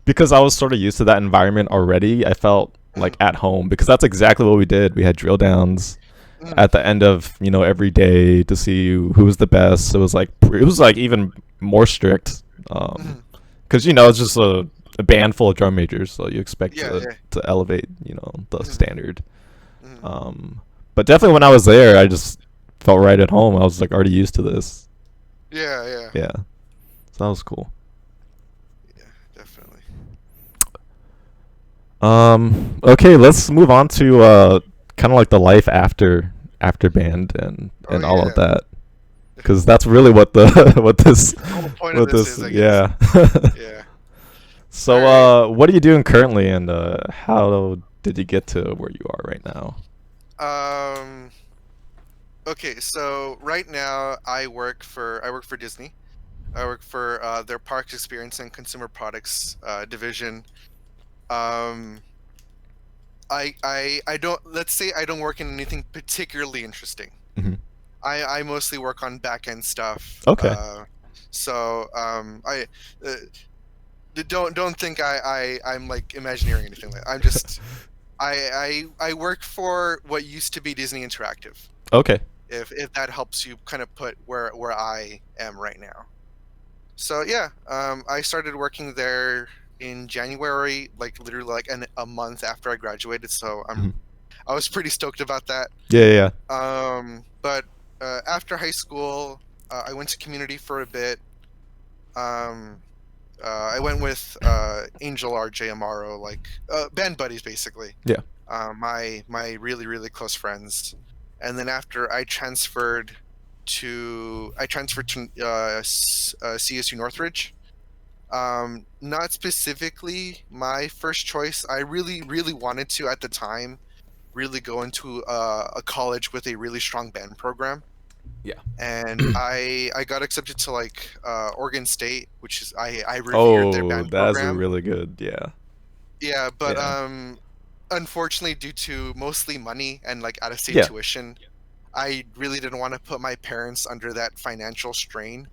because I was sort of used to that environment already, I felt like Mm, at home because that's exactly what we did. We had drill downs mm, at the end of every day to see who was the best. It was like even more strict, mm. because it's just a band full of drum majors, so you expect Yeah, to elevate the yeah. standard. Mm, But definitely when I was there, I just felt right at home. I was like already used to this. yeah, yeah, Yeah, so that was cool. yeah, definitely. Okay, let's move on to kind of like the life after band Oh and all of yeah. that, because that's really what the The whole point of what this this is, I guess. yeah. Yeah. All So right. what are you doing currently, and how did you get to where you are right now? Um. Okay, so right now I work for Disney. I work for their parks experience and consumer products division. Um, I don't, let's say I don't work in anything particularly interesting. Hmm. I mostly work on back end stuff. Okay. I uh, don't think I'm like imagineering anything like I'm just I work for what used to be Disney Interactive. Okay. If that helps you kind of put where I am right now. So yeah, I started working there in January, like literally like a month after I graduated. So Mhm. I was pretty stoked about that. Yeah, yeah, yeah. But after high school, I went to community for a bit. Um, I went with Angel RJ Amaro, like band buddies basically. Yeah. My really close friends. And then after I transferred to CSU Northridge. Not specifically my first choice. I really wanted to at the time really go into a college with a really strong band program, Yeah. and I got accepted to like Oregon State, which is I revered their Oh, band that's a program. really good. Yeah. Yeah, but Yeah. unfortunately, due to mostly money and like out of state Yeah. tuition, I really didn't want to put my parents under that financial strain.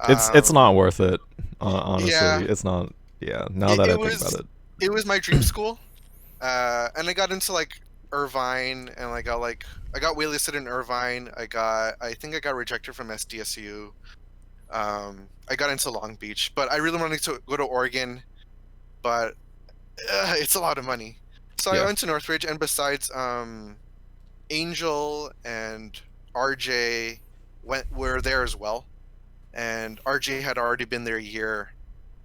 It's not Um, worth it. Honestly, yeah, it's not. Yeah. Now that I it think about was it. my dream school. And I got into like Irvine, and I got waitlisted in Irvine. I think I got rejected from SDSU. I got into Long Beach, but I really wanted to go to Oregon, but it's a lot of money. So I Yeah. went to Northridge, and besides Angel and RJ were there as well, and RJ had already been there a year,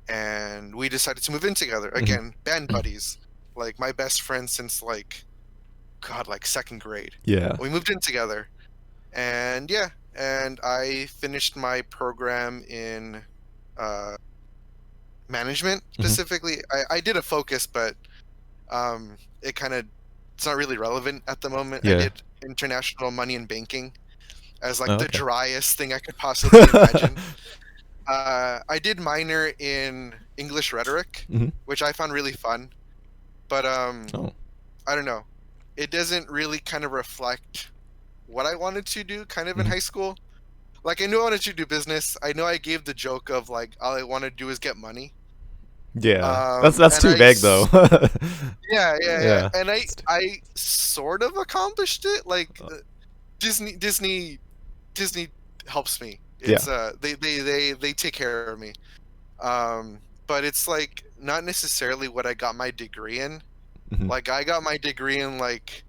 and we decided to move in together Hmm. again, band buddies, like my best friend since like God, like second grade. Yeah. We moved in together, and yeah, and I finished my program in uh, management Hmm. specifically. I did a focus, but it kind of it's not really relevant at the moment. I Yeah. did international money and banking as like Oh, the okay. driest thing I could possibly imagine. I did minor in English rhetoric, Hmm. which I found really fun, but Oh. I don't know. It doesn't really kind of reflect what I wanted to do kind of in Hmm. high school. Like I knew I wanted to do business. I know I gave the joke of like all I want to do is get money. Yeah. That's And too vague though. yeah. Yeah. And It's too- I sort of accomplished it. Like uh, Disney Disney helps me. yeah. It's they take care of me. But it's like not necessarily what I got my degree in. Hmm. Like I got my degree in like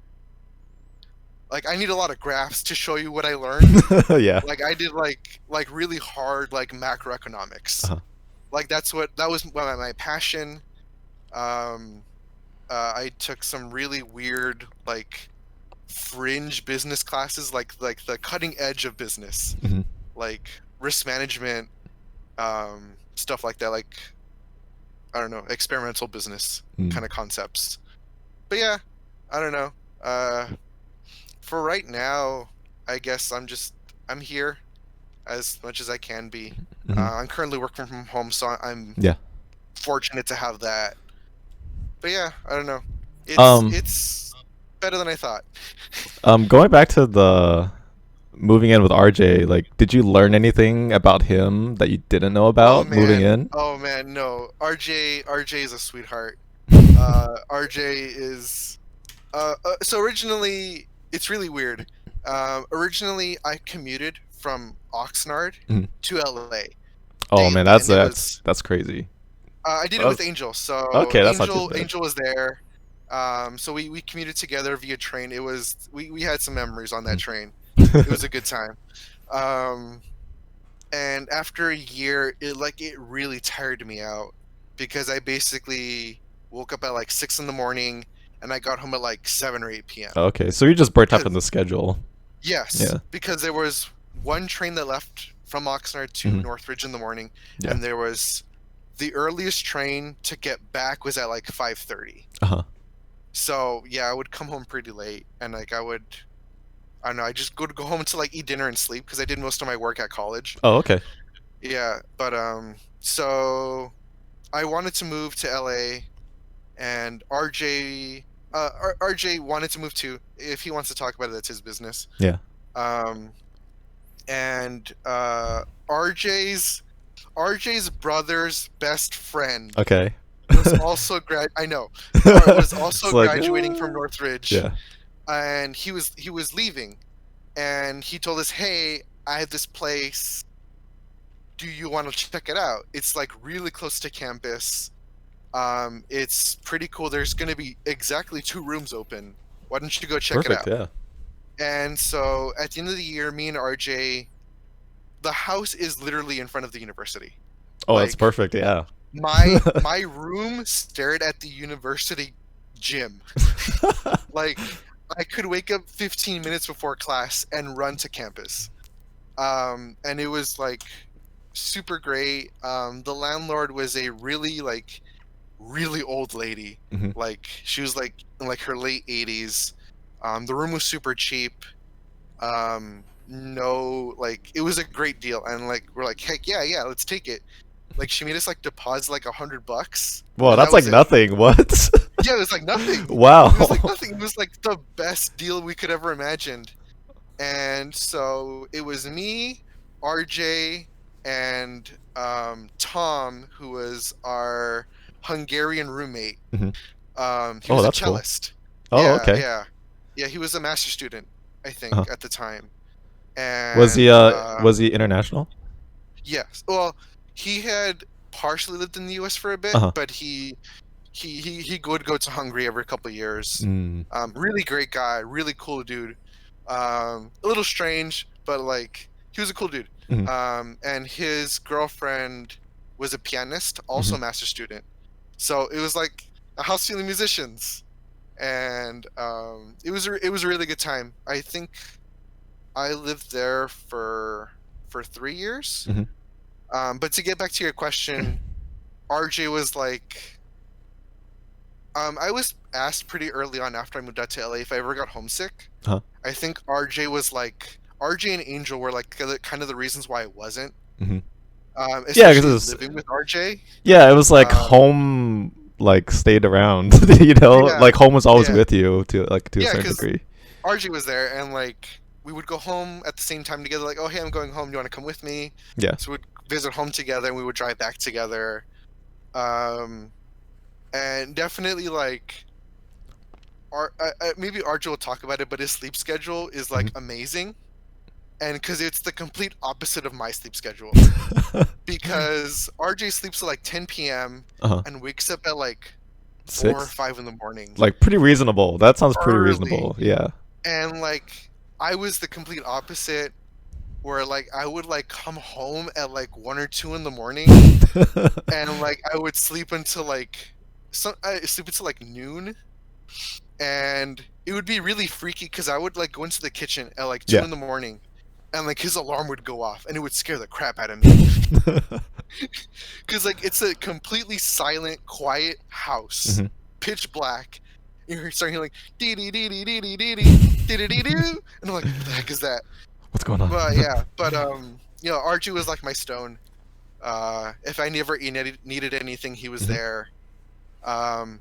I need a lot of graphs to show you what I learned. Yeah. Like I did like really hard like macroeconomics. Uh-huh. Like that was my passion. Um, I took some really weird like fringe business classes, like the cutting edge of business, Hmm. like risk management, stuff like that. Like I don't know, experimental business Mm. kind of concepts. But yeah, I don't know. Uh, for right now, I guess I'm here as much as I can be. Hmm. I'm currently working from home, so I'm Yeah. fortunate to have that. But yeah, I don't know. Um. It's better than I thought. Going back to the moving in with RJ, like, did you learn anything about him that you didn't know about moving in? Oh man, no. RJ is a sweetheart. RJ is so originally it's really weird. Originally I commuted from Oxnard Mhm. to LA Oh man, daily, and it was that's crazy. I did it with That's, Angel. So okay, that's not too bad. Angel was there. So we commuted together via train. We had some memories on that Mm. train. It was a good time. Um, and after a year, it really tired me out because I basically woke up at like 6 in the morning and I got home at like 7 or 8 p.m. Okay, so you just burnt out from Because the schedule. yes, Yeah. because there was one train that left from Oxnard to Hmm. Northridge in the morning, Yeah. and there was the earliest train to get back was at like 5:30. Uh huh. So yeah, I would come home pretty late, and like I don't know, I just go home to like eat dinner and sleep because I did most of my work at college. Oh, okay. Yeah, but so I wanted to move to LA, and RJ wanted to move too. If he wants to talk about it, that's his business. Yeah. Um, and RJ's brother's best friend Okay. was also I know, was It's also like, graduating from Northridge, yeah. and he was leaving, and he told us, "Hey, I have this place. Do you want to check it out? It's like really close to campus. It's pretty cool. There's going to be exactly 2 rooms open. Why don't you go check it Perfect. out?" Yeah. And so at the end of the year, me and RJ, the house is literally in front of the university. Oh, that's Like perfect. Yeah. my room stared at the university gym. Like I could wake up 15 minutes before class and run to campus. And it was like super great. The landlord was a really old lady. Hmm. Like she was like in like her late 80s. The room was super cheap. No, like it was a great deal, and like we're like, heck yeah, yeah, let's take it. Like she made us like deposit like $100, Well, and that that's like was it. nothing. What? Yeah, it was like nothing. It was like Wow. nothing. It was like the best deal we could ever imagined. And so it was me, RJ, and Tom, who was our Hungarian roommate. Hmm. He Oh, was a that's cool. cellist. Oh, Yeah, okay. yeah, yeah. He was a master student, I Uh-huh. think, at the time. Was he And was he international? yes, well, he had partially lived in the U.S. for a bit, Uh-huh. but he would go to Hungary every couple of years. Mm. Really great guy, really cool dude. A little strange, but like he was a cool dude. Hmm. And his girlfriend was a pianist, also Hmm. a master student. So it was like a house full of musicians, and it was a really good time. I think I lived there for 3 years. Hmm. But to get back to your question, RJ was like, I was asked pretty early on after I moved out to LA if I ever got homesick. Huh. I think RJ was like, RJ and Angel were like kind of the reasons why I wasn't. Hmm. Yeah, Especially because living with RJ. yeah, it was like Um, home like stayed around, you know? yeah, Like home was always yeah, with you to a yeah, certain because degree. RJ was there, and like we would go home at the same time together. Like, oh hey, I'm going home. Do you want to come with me? Yeah. So we'd visit home together, and we would drive back together. Um, and definitely like maybe RJ will talk about it, but his sleep schedule is like Hmm. amazing, and because it's the complete opposite of my sleep schedule. Uh-huh. Because RJ sleeps at like 10 p.m. and wakes up at like 4 or 6? 5 in the morning, Like pretty reasonable. That sounds pretty early. reasonable. Yeah. And like I was the complete opposite, where like I would like come home at like 1 or 2 in the morning, and like I would sleep until like I sleep until like noon, and it would be really freaky because I would like go into the kitchen at like two Yeah. in the morning and like his alarm would go off, and it would scare the crap out of me. Because like it's a completely silent, quiet house, Mhm. pitch black. You're starting hearing like dee dee dee dee dee dee dee dee dee dee dee, and I'm like, what the heck is that? What's going on? But yeah, but you know, Archie was like my stone. If I never needed anything, he was Mhm. there.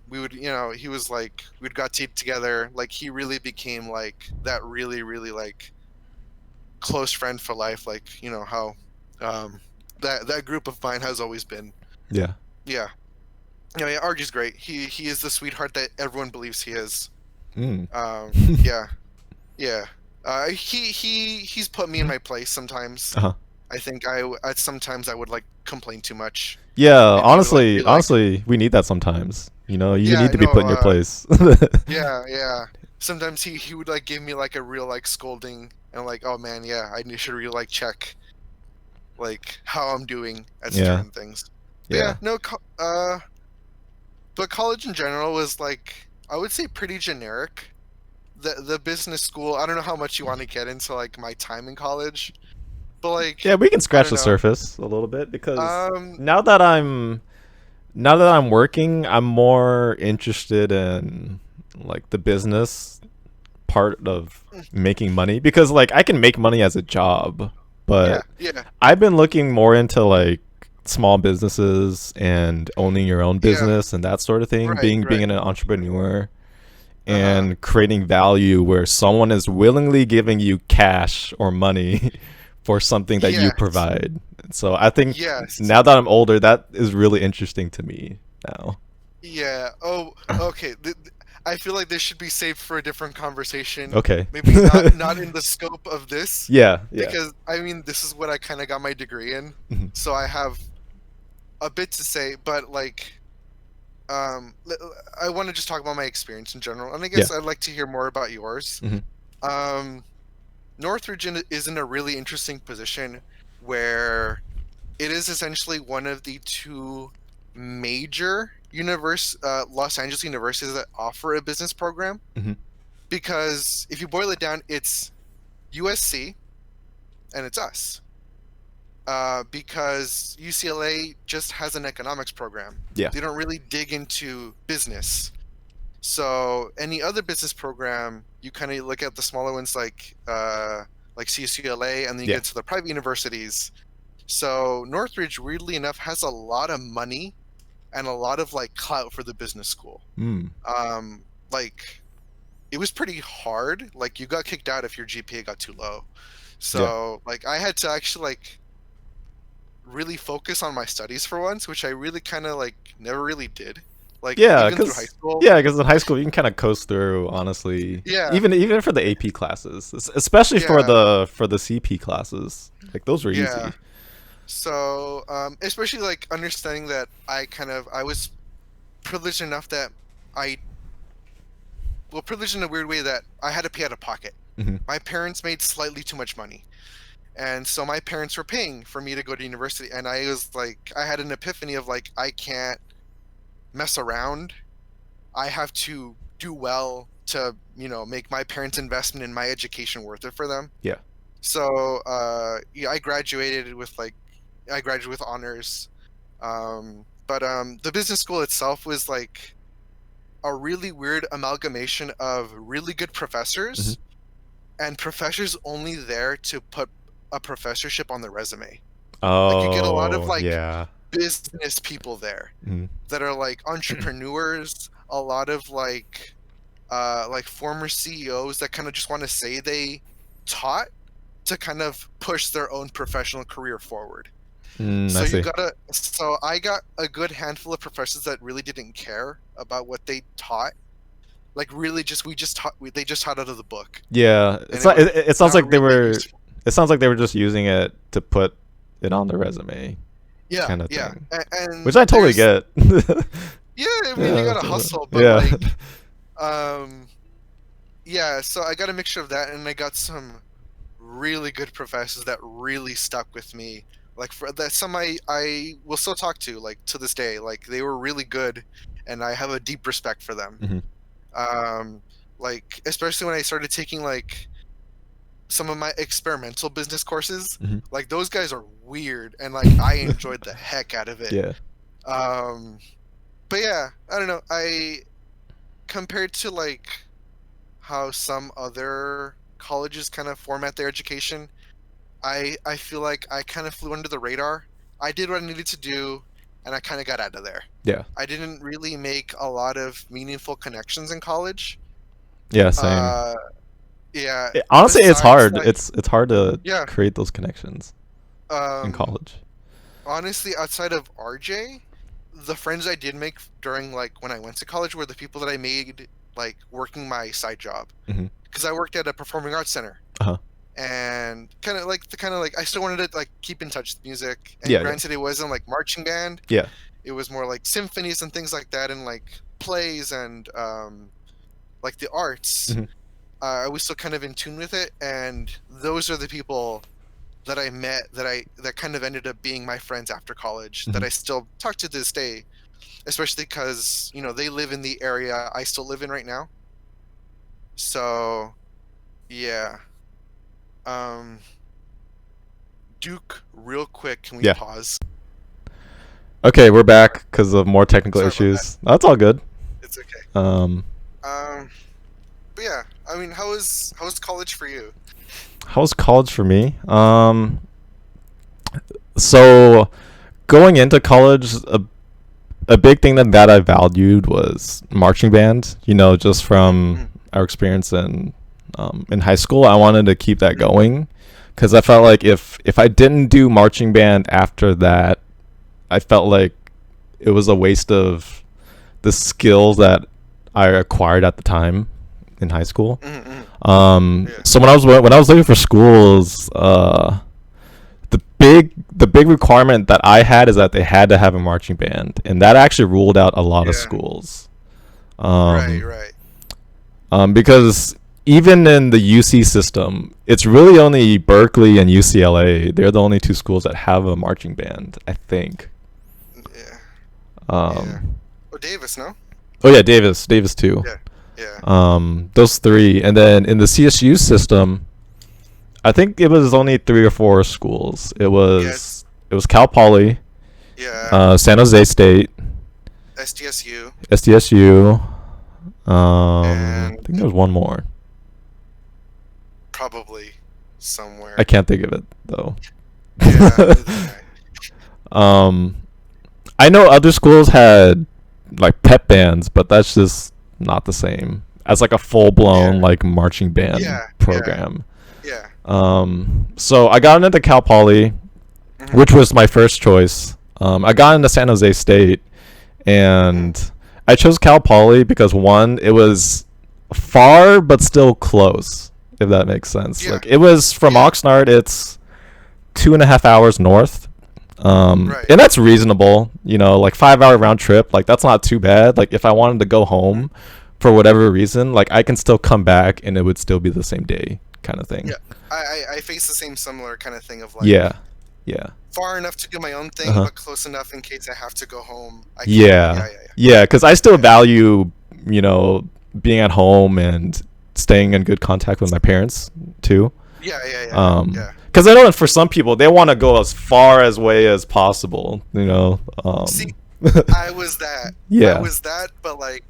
We would, you know, he was like, we'd got to eat together. Like he really became like that really, really like close friend for life. Like, you know, how um that group of mine has always been. Yeah. Yeah. Yeah, Archie's great. He is the sweetheart that everyone believes he is. Mm. Yeah. Yeah. He's put me in my place sometimes. Uh-huh. I think sometimes I would like complain too much, Yeah, and he would like be like, honestly, we need that sometimes. You know, you yeah, need to be no, put in your place. yeah, yeah. Sometimes he would like give me like a real like scolding, and like, oh man, yeah, should really like check like how I'm doing at Yeah. certain things. But yeah, Yeah. no, but college in general was like I would say pretty generic. The business school, I don't know how much you want to get into like my time in college, but Yeah, like we can I scratch don't the know. surface a little bit because Um, now that I'm working, I'm more interested in like the business part of making money because like I can make money as a job, yeah, but yeah, I've been looking more into like small businesses and owning your own yeah. business and that sort of thing, Right, being right. an entrepreneur Uh-huh. and creating value where someone is willingly giving you cash or money for something that you Yes. provide. So I think Yes. now that I'm older, that is really interesting to me now. Yeah. Oh, okay. I feel like this should be saved for a different conversation. Okay. Maybe not in the scope of this, Yeah, yeah. because I mean this is what I kind of got my degree in, Mhm. so I have a bit to say. But like, I want to just talk about my experience in general, and I Yeah. guess I'd like to hear more about yours. Hmm. Um, Northridge is in a really interesting position where it is essentially one of the two major Los Angeles universities that offer a business program. Hmm. Because if you boil it down, it's USC and it's us. Because UCLA just has an economics program. Yeah. They don't really dig into business. So any other business program, you kind of look at the smaller ones like CUCLA, and then you Yeah. get to the private universities. So Northridge, weirdly enough, has a lot of money and a lot of like clout for the business school. Mm. Like it was pretty hard. Like you got kicked out if your GPA got too low. Yeah. So like I had to actually like really focus on my studies for once, which I really kind of like never really did. Like Yeah, even through high because school. yeah, because in high school you can kind of coast through, honestly. Yeah, Even for the AP classes, especially yeah, for the CP classes, like those were yeah. easy. So especially like understanding that I was privileged enough that I well privileged in a weird way that I had to pay out of pocket. Hmm. My parents made slightly too much money. And so my parents were paying for me to go to university, and I was like I had an epiphany of like I can't mess around. I have to do well to, you know, make my parents' investment in my education worth it for them. Yeah. So yeah, I graduated with honors. But the business school itself was like a really weird amalgamation of really good Hmm. professors and professors only there to put a professorship on their resume. Like you get a lot of Oh like yeah. business people there Mm. that are like entrepreneurs, a lot of like former CEOs that kind of just want to say they taught to kind of push their own professional career forward. Mm, I So see. I got a good handful of professors that really didn't care about what they taught. Like really just we just taught they just taught out of the book, Yeah, and it's it not. was It sounds not like they really were. useful. It sounds like they were just using it to put it on the resume, Yeah, kind of yeah. thing. Which And I totally there's get. yeah, I mean you Yeah, gotta hustle, but yeah. like um yeah, so I got a mixture of that, and I got some really good professors that really stuck with me. Like for that, some I will still talk to like to this day. Like they were really good, and I have a deep respect for them. Hmm. Um, like especially when I started taking like some of my experimental business courses. Mhm. Like those guys are weird, and like I enjoyed the heck out of it. Yeah. Um, but yeah, I don't know. I compared to like how some other colleges kind of format their education, I feel like I kind of flew under the radar. I did what I needed to do, and I kind of got out of there. Yeah. I didn't really make a lot of meaningful connections in college. Yeah. Same. Uh, yeah. Honestly, it's Besides, hard. like, It's hard to yeah. create those connections in Um, college. honestly, outside of RJ, the friends I did make during like when I went to college were the people that I made like working my side job. Mhm. Because I worked at a performing arts center. Uh-huh. And kind of like I still wanted to like keep in touch with music. And Yeah. granted, it wasn't like marching band. Yeah. It was more like symphonies and things like that, and like plays and like the arts. Mhm. I was still kind of in tune with it, and those are the people that I met that kind of ended up being my friends after college that Mhm. I still talk to this day, especially because they live in the area I still live in right now. So yeah. Um, Duke, real quick, can we Yeah. pause? Okay, we're back because of more technical Sorry about that. issues. That's all good. It's okay. Um, Um, but yeah, I mean, how was college for you? how was college for me? So going into college, a big thing that I valued was marching band. Just from Mhm. our experience in high school, I wanted to keep that going because I felt like if I didn't do marching band after that, I felt like it was a waste of the skills that I acquired at the time in high school. Yeah. So when I was looking for schools, the big requirement that I had is that they had to have a marching band, and that actually ruled out a lot of Yeah. schools. Right. Because even in the UC system, it's really only Berkeley and UCLA. They're the only two schools that have a marching band, I think. Yeah. Um, Yeah. Oh, Davis, no? Oh yeah, Davis too. Yeah. Yeah. Those three, and then in the CSU system, I think it was only 3 or 4 schools. It was Cal Poly, Yeah. San Jose State, SDSU. SDSU. I And think there was one more. probably somewhere. I can't think of it though. Yeah. Neither can Um, I know other schools had like pep bands, but that's just not the same as like a full blown Yeah. like marching band Yeah. program. Yeah. So I got into Cal Poly, Mhm. which was my first choice. I got into San Jose State, and I chose Cal Poly because one, it was far but still close, if that makes sense. Yeah. Like it was from Yeah. Oxnard, it's 2.5 hours north. Right. And that's reasonable, like 5 hour round trip. Like that's not too bad. Like if I wanted to go home for whatever reason, like I can still come back and it would still be the same day kind of thing. Yeah. I face the same similar kind of thing of like Yeah. far enough to do my own thing, Uh-huh. but close enough in case I have to go home. I can. Yeah. Yeah. Yeah, because I still value, being at home and staying in good contact with my parents too. Yeah. Yeah. Because I know for some people they want to go as far as way as possible. See, I was that. Yeah. I was that, but like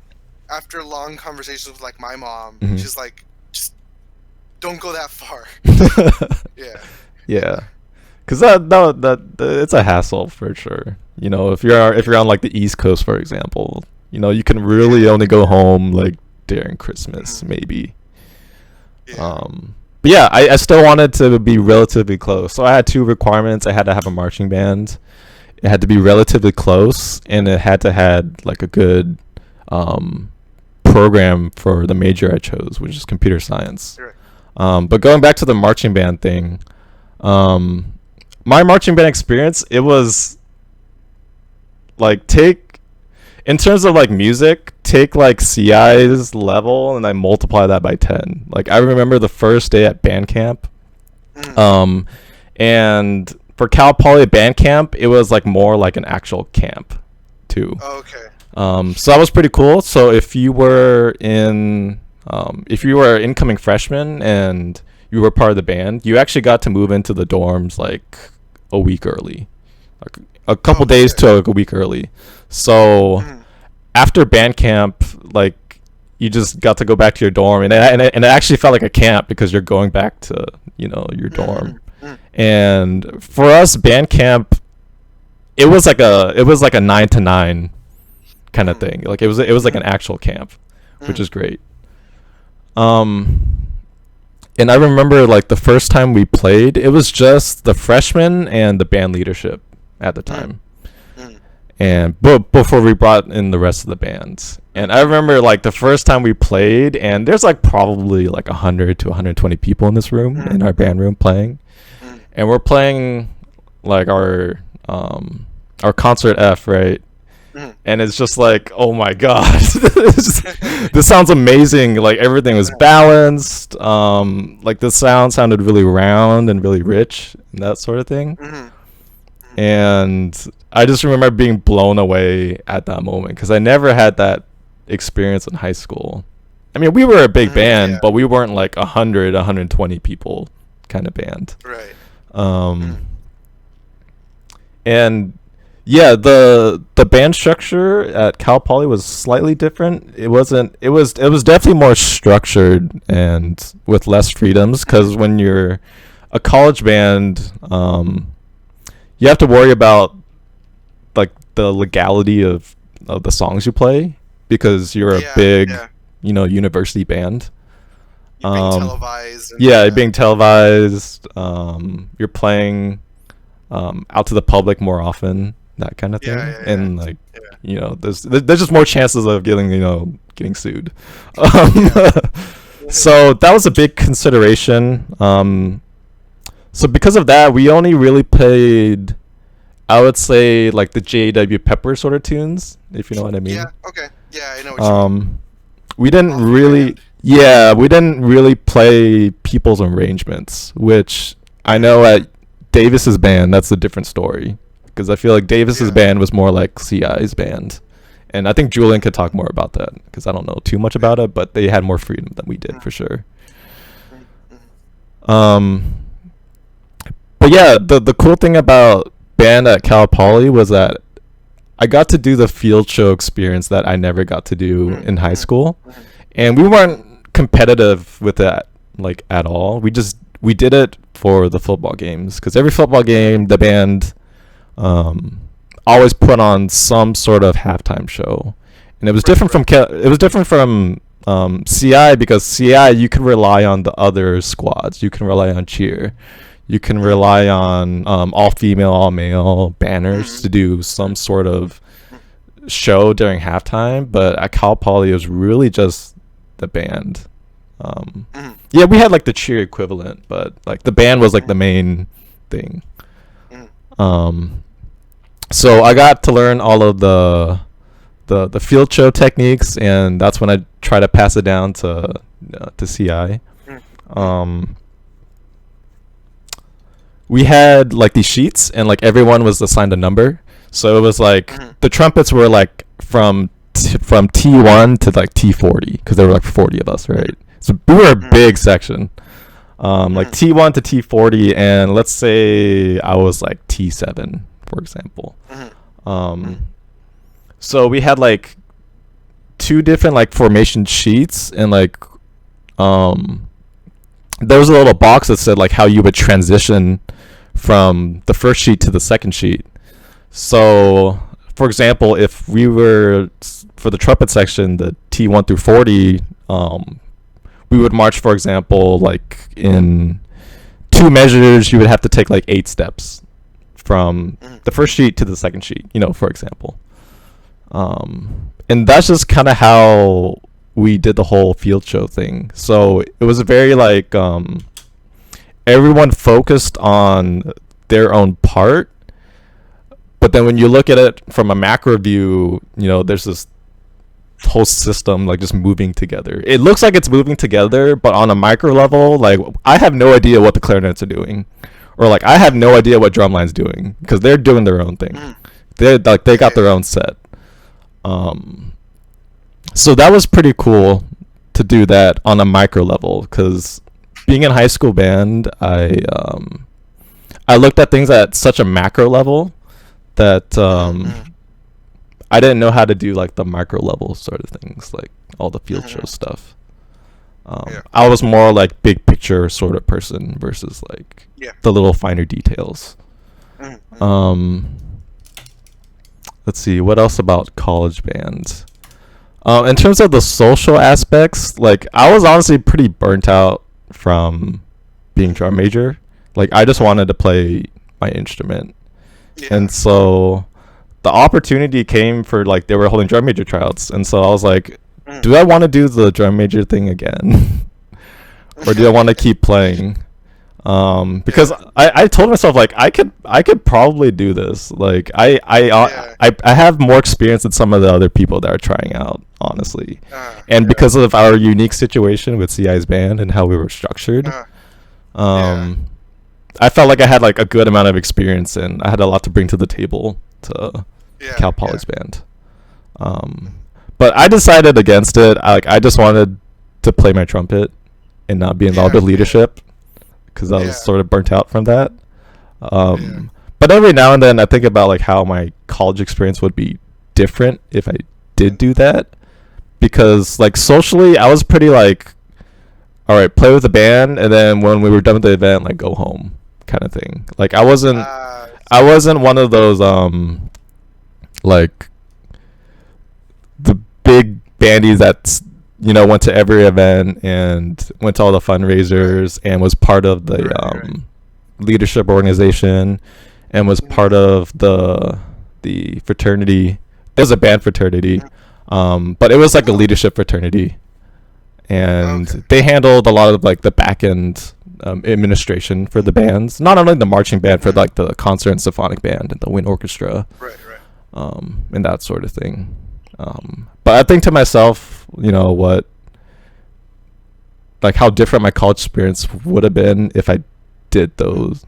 after long conversations with like my mom, Mhm. she's like, just don't go that far. Yeah. Yeah, because that it's a hassle for sure. If you're on like the East Coast, for example, you can really only go home like during Christmas, Mhm. maybe. Yeah. But yeah, I still wanted to be relatively close, so I had 2 requirements. I had to have a marching band. It had to be relatively close, and it had to had like a good program for the major I chose, which is computer science. Right. But going back to the marching band thing, my marching band experience, it was like in terms of like music, take like CI's level and I multiply that by 10. Like I remember the first day at band camp, Mhm. and for Cal Poly band camp, it was like more like an actual camp too. Okay. So that was pretty cool. So if you were an incoming freshman and you were part of the band, you actually got to move into the dorms like a week early, like a couple days to like a week early. So after band camp, like you just got to go back to your dorm, and it actually felt like a camp because you're going back to your dorm. And for us, band camp, it was like a 9 to 9 kind of thing. Like it was like an actual camp, which is great. And I remember like the first time we played, it was just the freshmen and the band leadership at the time. And before we brought in the rest of the bands. And I remember like the first time we played, and there's like probably like 100 to 120 people in this room, in our band room playing. And we're playing like our concert F, right? And it's just like, oh my god, this sounds amazing. Like everything was balanced. Like the sound sounded really round and really rich and that sort of thing. And I just remember being blown away at that moment because I never had that experience in high school. I mean, we were a big band, but we weren't like 100, 120 people kind of band. Right. And yeah, the band structure at Cal Poly was slightly different. It was definitely more structured and with less freedoms, because when you're a college band, you have to worry about like the legality of the songs you play, because you're a big university band. You're being televised. You're being televised. You're playing out to the public more often, that kind of thing. And like there's just more chances of getting sued. So that was a big consideration. So because of that, we only really played, I would say, like the J.W. Pepper sort of tunes, if you know what I mean. Yeah, okay. Yeah, I know what you mean. We didn't really play people's arrangements, which I know at Davis's band, that's a different story, because I feel like Davis's band was more like CI's band. And I think Julian could talk more about that, because I don't know too much about it, but they had more freedom than we did, for sure. But yeah, the cool thing about band at Cal Poly was that I got to do the field show experience that I never got to do in high school. And we weren't competitive with that like at all. We did it for the football games, because every football game the band always put on some sort of halftime show. And it was different from CI, because CI, you can rely on the other squads. You can rely on cheer. You can rely on all female, all male banners to do some sort of show during halftime. But at Cal Poly, it was really just the band. Yeah, we had like the cheer equivalent, but like the band was like the main thing. So I got to learn all of the field show techniques, and that's when I try to pass it down to CI. We had like these sheets, and like everyone was assigned a number. So it was like the trumpets were like from T1 to like T40, because there were like 40 of us, right? So we were a big section. Like T1 to T40, and let's say I was like T7, for example. So we had like two different like formation sheets, and like there was a little box that said like how you would transition from the first sheet to the second sheet. So for example, if we were for the trumpet section, the T1 through 40, we would march, for example, like in 2 measures, you would have to take like 8 steps from the first sheet to the second sheet, for example. And that's just kind of how we did the whole field show thing. So it was very like everyone focused on their own part, but then when you look at it from a macro view, there's this whole system like just moving together. It looks like it's moving together, but on a micro level, like I have no idea what the clarinets are doing, or like I have no idea what drumline's doing, because they're doing their own thing. They got their own set. So that was pretty cool to do that on a micro level, because being in high school band, I looked at things at such a macro level that I didn't know how to do like the micro level sort of things, like all the field show stuff. Yeah. I was more like big picture sort of person versus like the little finer details. Let's see, what else about college bands? In terms of the social aspects, like I was honestly pretty burnt out from being drum major. Like I just wanted to play my instrument. And so the opportunity came for like they were holding drum major tryouts, and so I was like, do I want to do the drum major thing again? Or do I want to keep playing? Because I told myself like I could probably do this. Like I have more experience than some of the other people that are trying out, honestly. And because of our unique situation with CI's band and how we were structured, I felt like I had like a good amount of experience and I had a lot to bring to the table to Cal Poly's band. But I decided against it. I just wanted to play my trumpet and not be involved with leadership because I was sort of burnt out from that. But every now and then I think about like how my college experience would be different if I did do that, because like socially I was pretty like, all right, play with the band, and then when we were done with the event, like go home kind of thing. Like I wasn't one of those like the big bandies that's, you know, went to every event and went to all the fundraisers and was part of the leadership organization and was part of the fraternity. There's a band fraternity, but it was like a leadership fraternity, and they handled a lot of like the back end administration for the bands, not only the marching band, for like the concert and symphonic band and the wind orchestra, and that sort of thing. But I think to myself, you know, what, like how different my college experience would have been if I did those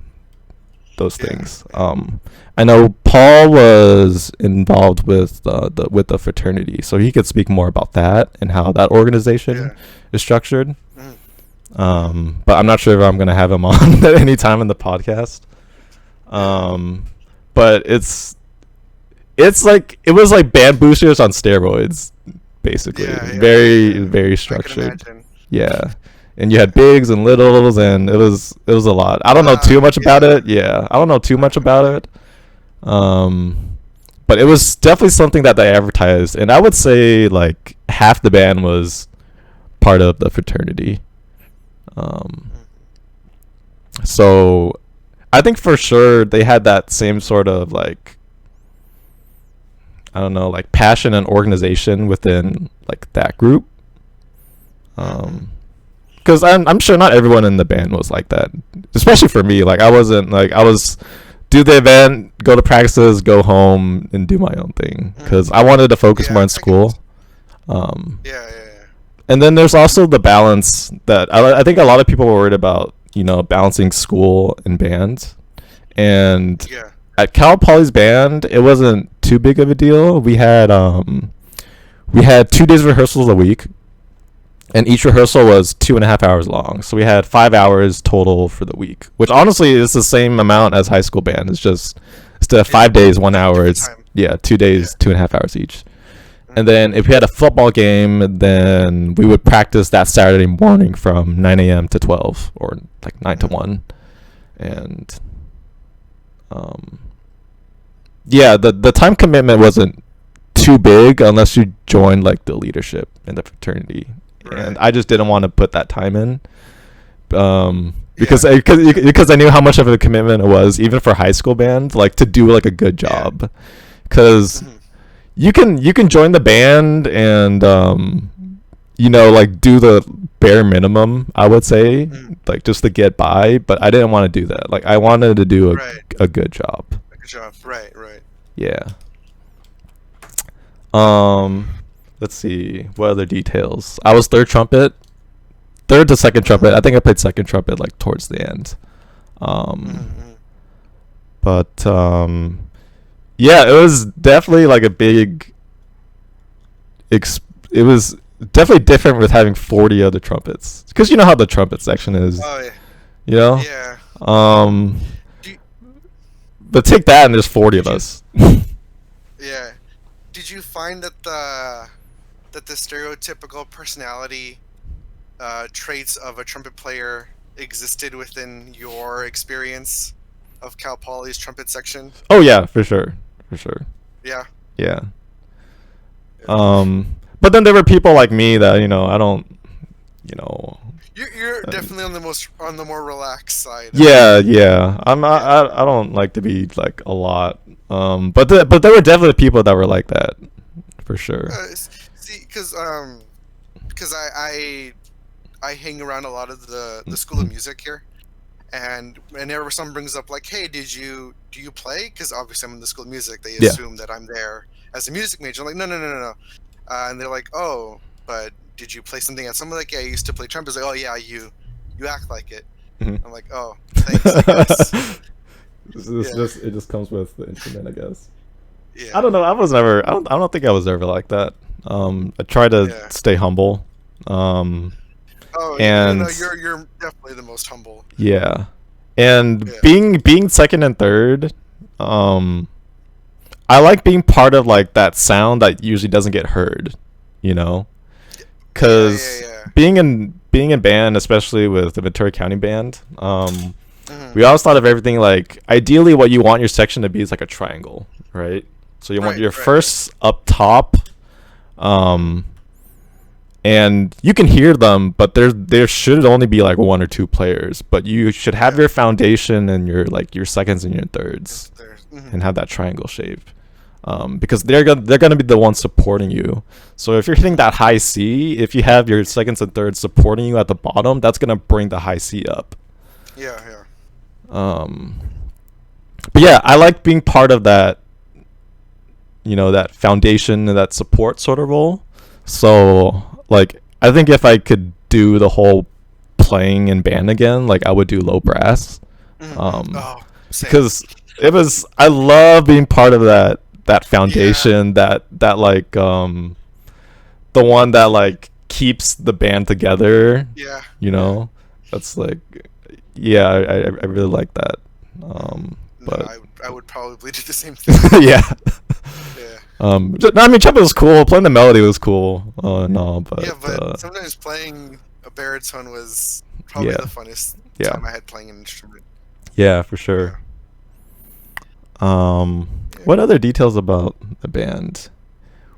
things. I know Paul was involved with the fraternity, so he could speak more about that and how that organization is structured. But I'm not sure if I'm gonna have him on at any time in the podcast. But it's like, it was like band boosters on steroids, basically. Very structured. And you had bigs and littles, and it was a lot. I don't know too much about it. I don't know too much about it. But it was definitely something that they advertised, and I would say like half the band was part of the fraternity. So I think for sure they had that same sort of like, I don't know, like passion and organization within like that group. Because I'm sure not everyone in the band was like that, especially for me. Like I wasn't, like I was do the event, go to practices, go home, and do my own thing because I wanted to focus more on school. And then there's also the balance that I think a lot of people were worried about, you know, balancing school and band. And at Cal Poly's band, it wasn't too big of a deal. We had 2 days rehearsals a week, and each rehearsal was 2.5 hours long. So we had 5 hours total for the week, which honestly is the same amount as high school band. It's just instead of 5 days, 1 hour, it's 2 days, 2.5 hours each. And then if we had a football game, then we would practice that Saturday morning from 9 a.m. to 12, or like 9 to 1. And the time commitment wasn't too big unless you joined like the leadership in the fraternity. And I just didn't want to put that time in, because I knew how much of a commitment it was, even for high school band, like to do like a good job. Because you can join the band and you know, like do the bare minimum, I would say, like just to get by. But I didn't want to do that. Like I wanted to do a good job. A good job, right. Yeah. Let's see, what other details? I was third to second trumpet. I think I played second trumpet like towards the end. But yeah, it was definitely like a big it was definitely different with having 40 other trumpets, because you know how the trumpet section is, Oh yeah, you know. yeah. Um, Do you, but take that, and there's 40 of did you? us. Yeah. Did you find that the stereotypical personality traits of a trumpet player existed within your experience of Cal Poly's trumpet section? Oh yeah, for sure, for sure. Yeah. Yeah. Yeah. But then there were people like me that I don't, you know. You're Uh, definitely on the more relaxed side of yeah, yeah. I'm not. yeah. I don't like to be like a lot. But there were definitely people that were like that, for sure. See, because I hang around a lot of the School of Music here, and whenever someone brings up like, hey, do you play? Because obviously I'm in the School of Music, they Yeah. assume that I'm there as a music major. I'm like, no. And they're like, oh, but did you play something else? I'm like, yeah, I used to play trumpet. It's like, oh yeah, you act like it. Mhm. I'm like, oh, thanks, I guess. It's Yeah, just it just comes with the instrument, I guess. I yeah, don't know. I was never. I don't think I was ever like that. I try to yeah. stay humble. Um, Oh, and you're definitely the most humble. yeah, and Yeah, being second and third, um, I like being part of like that sound that usually doesn't get heard, you know, because yeah. being in band, especially with the Ventura County band, Hmm. we always thought of everything like ideally what you want your section to be is like a triangle, right? So you want Right, your right. first up top, um, and you can hear them, but there should only be like one or two players, but you should have Yeah, your foundation and your seconds and your thirds, there's. Hmm. and have that triangle shape. Because they're gonna be the ones supporting you. So if you're hitting that high C, if you have your seconds and thirds supporting you at the bottom, that's gonna bring the high C up. Yeah, yeah. Um, but yeah, I like being part of that, that foundation and that support sort of role. So like, I think if I could do the whole playing in band again, like I would do low brass. Oh, same. Because I love being part of that Yeah, foundation, that like the one that like keeps the band together, yeah, you yeah. know. That's like, yeah, I really like that. No, But I would probably do the same thing. yeah. Yeah, No, I mean, trumpet was cool. Playing the melody was cool. No, yeah, but but sometimes playing a baritone was probably yeah, the funnest yeah, time I had playing an instrument. yeah, for Yeah, sure. yeah. What other details about the band?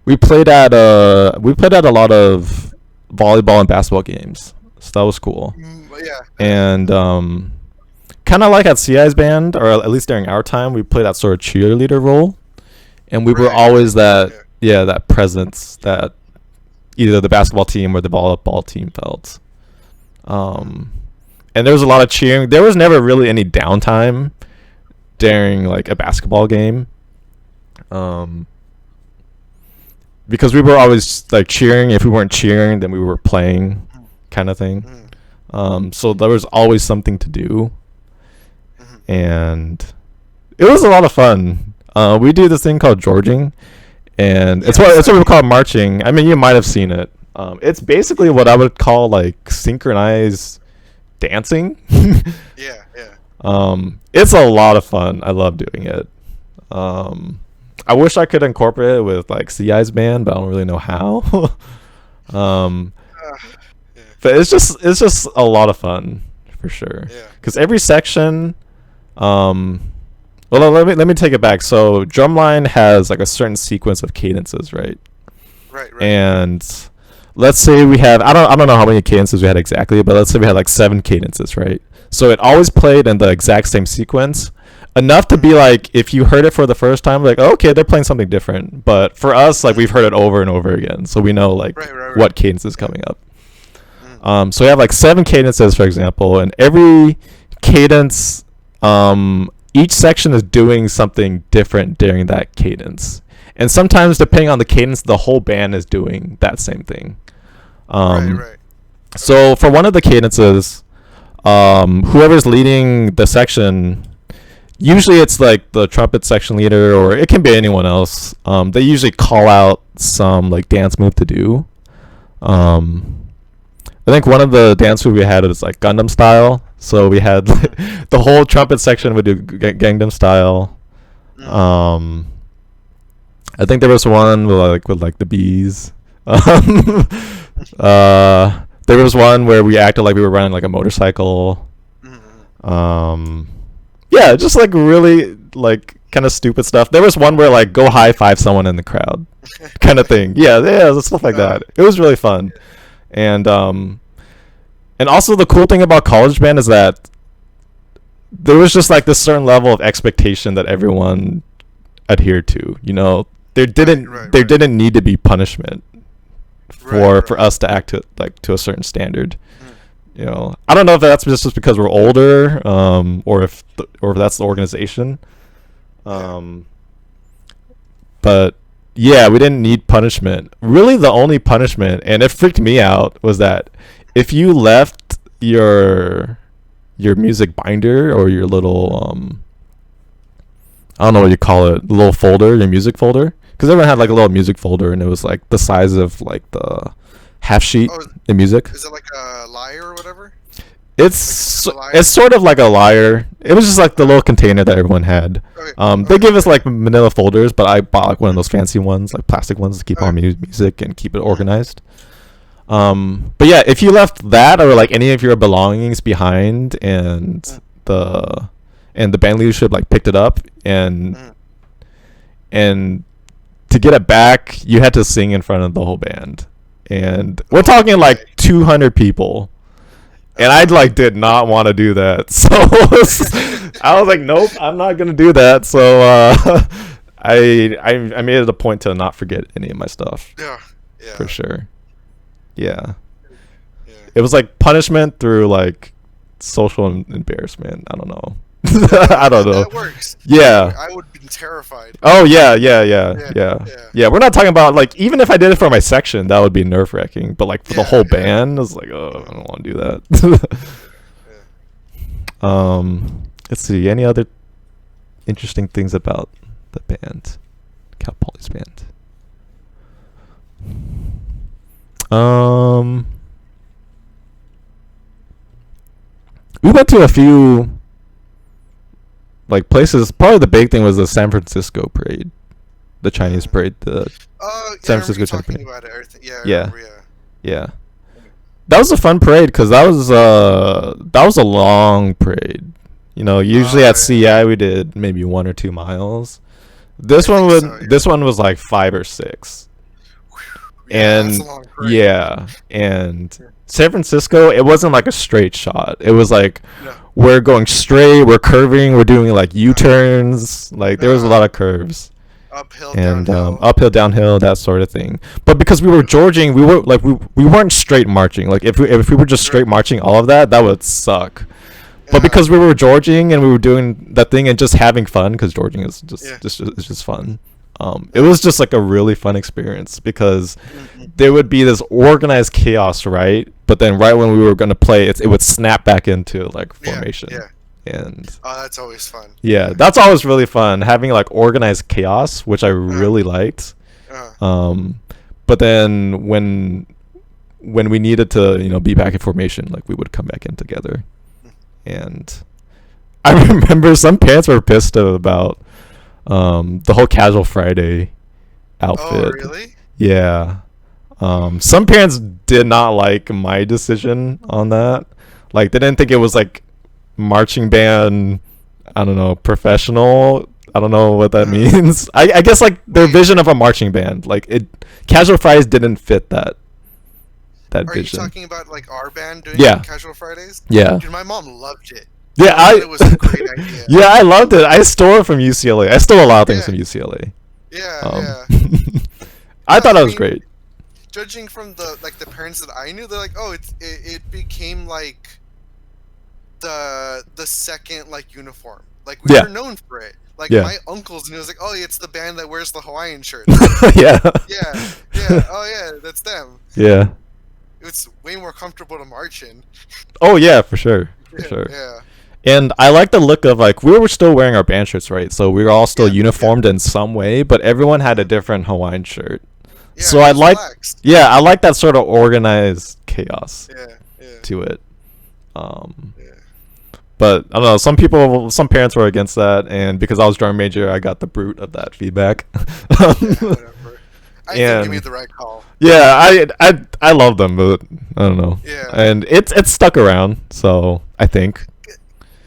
We played at a lot of volleyball and basketball games, so that was cool. Yeah, yeah. And kind of like at CI's band, or at least during our time, we played that sort of cheerleader role, and we were Right, right. always that, Yeah. yeah, that presence that either the basketball team or the volleyball team felt. Um, and there was a lot of cheering. There was never really any downtime during like a basketball game. Um, because we were always like cheering. If we weren't cheering, then we were playing, kind of thing. Mm-hmm. So there was always something to do, Hmm. and it was a lot of fun. We do this thing called Georging, and it's Yes, what we I. call marching. I mean, you might have seen it. It's basically what I would call like synchronized dancing. Yeah, yeah. It's a lot of fun. I love doing it. Um, I wish I could incorporate it with like CI's band, but I don't really know how. um, Uh, yeah, but it's just a lot of fun, for sure. yeah. Because every section, um, well, let me take it back. So drumline has like a certain sequence of cadences, right? Right, right. And let's say we have, I don't know how many cadences we had exactly, but let's say we had like 7 cadences, right? So it always played in the exact same sequence, enough to be Mm-hmm. like, if you heard it for the first time, like, oh, okay, they're playing something different. But for us, like, we've heard it over and over again, so we know like Right, right, right. what cadence is Yeah. coming up. Mm. So we have like 7 cadences, for example, and every cadence, each section is doing something different during that cadence. And sometimes, depending on the cadence, the whole band is doing that same thing. Right, Um, right. Okay. so for one of the cadences, whoever's leading the section, usually it's like the trumpet section leader, or it can be anyone else. They usually call out some like dance move to do. I think one of the dance moves we had was like Gundam style. So we had the whole trumpet section would do Gangnam style. I think there was one with like the bees. There was one where we acted like we were running like a motorcycle. Yeah, just like really like kind of stupid stuff. There was one where like go high five someone in the crowd, kind of thing. Yeah, stuff like that. It was really fun, and also the cool thing about college band is that there was just like this certain level of expectation that everyone adhered to. You know, there didn't need to be punishment for us to act to a certain standard. You know, I don't know if that's just because we're older, or if that's the organization. But yeah, we didn't need punishment. Really, the only punishment, and it freaked me out, was that if you left your music binder or your little I don't know what you call it, little folder, your music folder, because everyone had like a little music folder, and it was like the size of like the half sheet in music. Is it like a lyre or whatever? It's sort of like a lyre. It was just like the little container that everyone had. They give us like manila folders, but I bought like one of those fancy ones, like plastic ones, to keep our music and keep it organized. But yeah, if you left that or like any of your belongings behind, and the band leadership like picked it up, and to get it back, you had to sing in front of the whole band, and we're talking like 200 people. And I like did not want to do that, so I was like, nope, I'm not gonna do that. So I made it a point to not forget any of my stuff. Yeah. For sure. Yeah. It was like punishment through like social embarrassment. I don't know. I don't know. That works. Yeah. I would be terrified. Oh yeah. We're not talking about like, even if I did it for my section, that would be nerve wracking. But like for the whole band, I was like, oh, I don't want to do that. Let's see. Any other interesting things about the band, Cal Poly's band? We went to a few like places. Probably the big thing was the San Francisco parade, the Chinese parade, the San Francisco Chinese parade. About it, yeah. That was a fun parade because that was a long parade. You know, usually at CI we did maybe 1 or 2 miles. This one was like 5 or 6. And San Francisco, it wasn't like a straight shot. It was like we're going straight, we're curving, we're doing like U-turns. Like there was a lot of curves. Uphill, and downhill. Uphill, downhill, that sort of thing. But because we were Georging, we were like we weren't straight marching. Like if we were just straight marching all of that would suck. But because we were Georging and we were doing that thing and just having fun, because Georging is just fun. It was just like a really fun experience because there would be this organized chaos, right? But then right when we were going to play, it would snap back into like formation. And that's always fun. Yeah, that's always really fun, having like organized chaos, which I really liked. But then when we needed to, be back in formation, like we would come back in together. And I remember some parents were pissed about the whole Casual Friday outfit. Oh, really? Yeah. Some parents did not like my decision on that. Like they didn't think it was like marching band, I don't know, professional. I don't know what that means. I guess like their vision of a marching band, like Casual Fridays didn't fit that vision. Are you talking about like our band doing Casual Fridays? Yeah. Dude, my mom loved it. Yeah, it was a great idea. Yeah, I loved it. I stole it from UCLA. I stole a lot of things from UCLA. Yeah. I thought that was great. Judging from the parents that I knew, they're like, oh, it became like the second like uniform. Like we were known for it. Like my uncles knew, it was like, oh, it's the band that wears the Hawaiian shirt. Yeah. Oh yeah, that's them. Yeah. It's way more comfortable to march in. Oh yeah, for sure. Yeah. And I like the look of like we were still wearing our band shirts, right? So we were all still uniformed in some way, but everyone had a different Hawaiian shirt. Yeah, So I just like, relax. yeah, I like that sort of organized chaos Yeah, yeah, to it. Um, yeah. but I don't know. Some parents were against that, and because I was drum major, I got the brunt of that feedback. Yeah, whatever. I think you And made the right call. yeah, I love them, but I don't know. Yeah. And it's stuck around, so I think.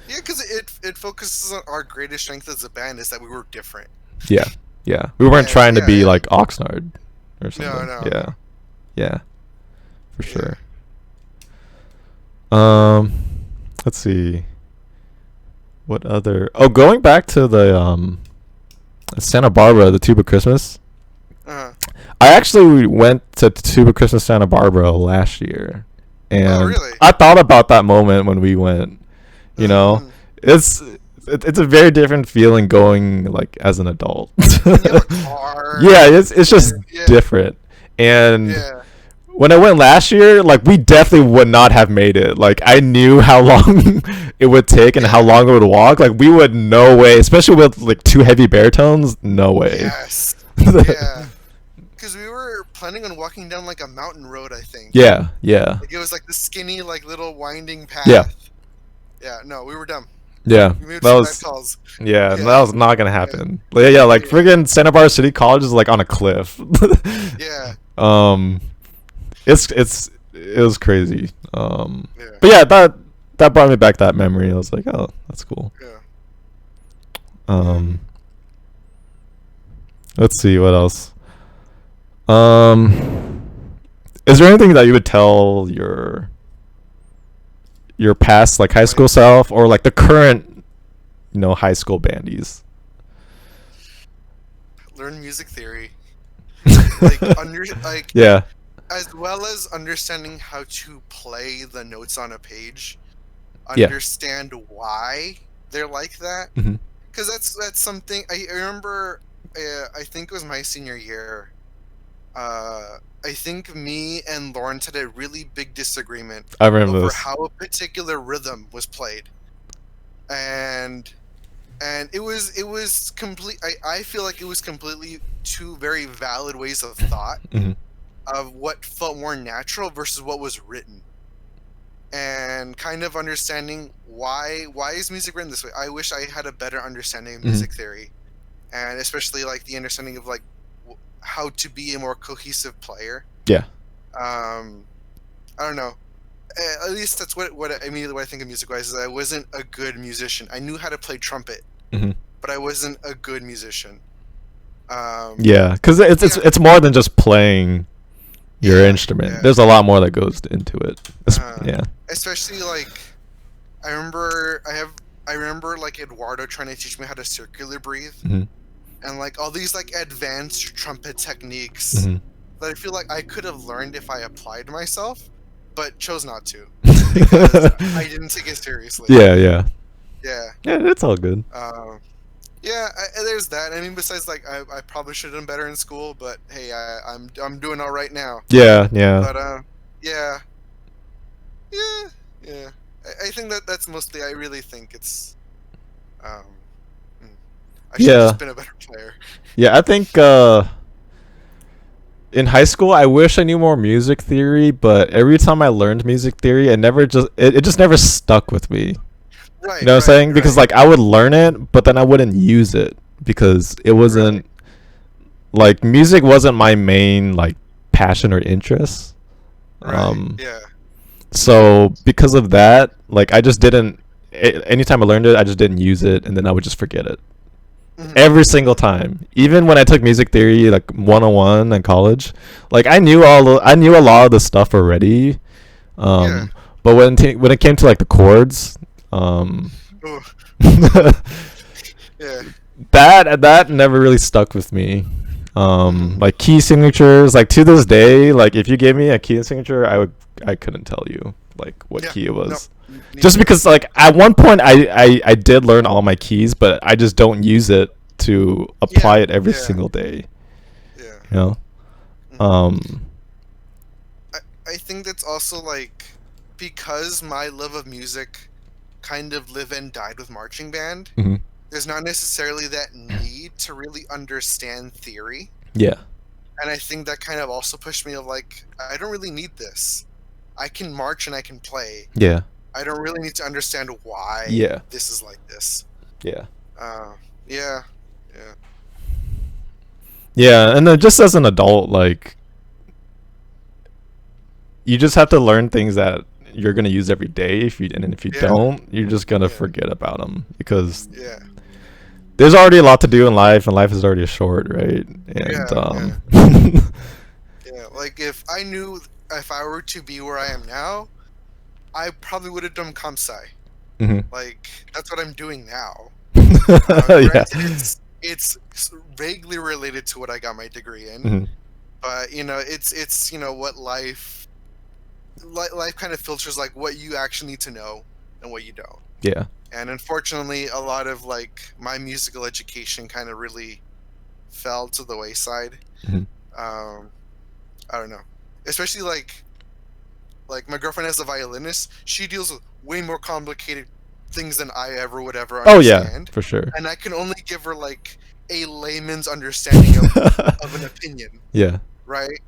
Yeah, because it focuses on our greatest strength as a band is that we were different. Yeah, yeah. We weren't And trying to yeah, be yeah. like Oxnard or No, something. no, Yeah, no. yeah, for Yeah. sure. Um, let's see. What other? Oh, going back to the Santa Barbara, the Tuba Christmas. Uh-huh. I actually went to Tuba Christmas Santa Barbara last year, Oh, and really? I thought about that moment when we went. You know, Mm-hmm. it's a very different feeling going like as an adult. When you have a car. Yeah, it's just Yeah, different. And yeah, when I went last year, like we definitely would not have made it. Like I knew how long it would take and how yeah. long it would walk. Like we would no way, especially with like two heavy baritones, no way. Yes. Yeah. Because we were planning on walking down like a mountain road, I think. Yeah, yeah, Like it was like the skinny, like little winding yeah, path. Yeah, no, we were dumb. yeah. We made That some bad was calls. yeah, Yeah, that was not gonna yeah, happen. Yeah, like yeah, friggin' Santa Barbara City College is like on a cliff. yeah, um, it was crazy. yeah, But yeah, that brought me back that memory. I was like, oh, that's cool. yeah. Um, let's see what else. Um, is there anything that you would tell your past like high school Like, self or like the current, high school bandies? learn music theory. Like like Yeah, as well as understanding how to play the notes on a page, yeah. understand why they're like that. Hmm. Because that's something I remember. I think it was my senior year. I think me and Lawrence had a really big disagreement I remember over this. how a particular rhythm was played, and it was complete. I feel like it was completely two very valid ways of thought Hmm. of what felt more natural versus what was written, and kind of understanding why is music written this way. I wish I had a better understanding of Hmm. music theory, and especially like the understanding of like how to be a more cohesive player. Yeah. um I don't know. At least that's what immediately what I think of music wise is I wasn't a good musician. I knew how to play trumpet, Hmm. but I wasn't a good musician. Yeah, because it's Yeah, it's more than just playing your yeah, instrument. yeah. There's a lot more that goes into it. uh, Yeah. Especially like I remember like Eduardo trying to teach me how to circular breathe, Hmm. and like all these like advanced trumpet techniques Hmm. that I feel like I could have learned if I applied myself, but chose not to because I didn't take it seriously. Yeah, yeah, Yeah. yeah. It's all good. Um, yeah, there's that. I mean, besides, like, I probably should have done better in school, but hey, I'm doing all right now. Yeah, yeah, But yeah, yeah, yeah. I think that's mostly. I really think it's um, mm, I should have yeah, just been a better player. yeah. I think in high school, I wish I knew more music theory, but every time I learned music theory, it just never stuck with me. You Right, know what I'm right, saying? Because right. like I would learn it, but then I wouldn't use it because it Right, wasn't like music wasn't my main like passion or interest. right. Um, Yeah. so because of that, like I just didn't. Anytime I learned it, I just didn't use it, and then I would just forget it Mhm. every single time. Even when I took music theory like 101 in college, like I knew a lot of the stuff already. Yeah. But when it came to like the chords, um, Ooh, yeah. that never really stuck with me. Mhm. Like key signatures, like to this day, like if you gave me a key signature, I couldn't tell you like what Yeah. key it No. was. Just Neither. because like at one point I did learn all my keys, but I just don't use it to Yeah. apply it every Yeah. single day. Yeah. You know? Mhm. Um, I I think that's also like because my love of music kind of live and died with marching band. mhm. There's not necessarily that need to really understand theory. Yeah. And I think that kind of also pushed me of like, I don't really need this. I can march and I can play. Yeah. I don't really need to understand why Yeah. this is like this. Yeah. Uh, yeah, yeah, Yeah, and then just as an adult, like you just have to learn things that you're gonna use every day. If you yeah, don't, you're just gonna yeah, forget about them because yeah, there's already a lot to do in life, and life is already short, right? And yeah, yeah, yeah. Like if I were to be where I am now, I probably would have done comp sci. Mhm. Like that's what I'm doing now. Yeah. Granted, it's vaguely related to what I got my degree in, Mhm. but it's what life kind of filters like what you actually need to know and what you don't. Yeah. And unfortunately, a lot of like my musical education kind of really fell to the wayside. Mhm. Um, I don't know, especially like my girlfriend as a violinist, she deals with way more complicated things than I ever would ever Oh yeah, understand, for sure. and I can only give her like a layman's understanding of an opinion, Yeah. right?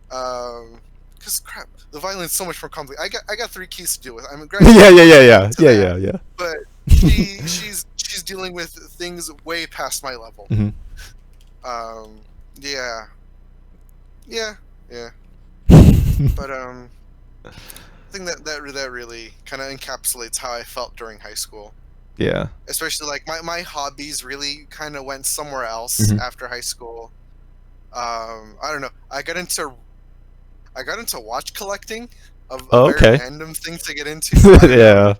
Because crap, the violin's so much more complicated. I got three keys to deal with. I'm granted, Yeah, yeah, yeah, I'm yeah, into yeah, that, yeah, yeah. but she's dealing with things way past my level. Mhm. Um, yeah, yeah, yeah. But I think that really kind of encapsulates how I felt during high school. Yeah. Especially like my hobbies really kind of went somewhere else Mhm. after high school. I don't know. I got into watch collecting, a Oh, very okay. random thing to get into. I don't know.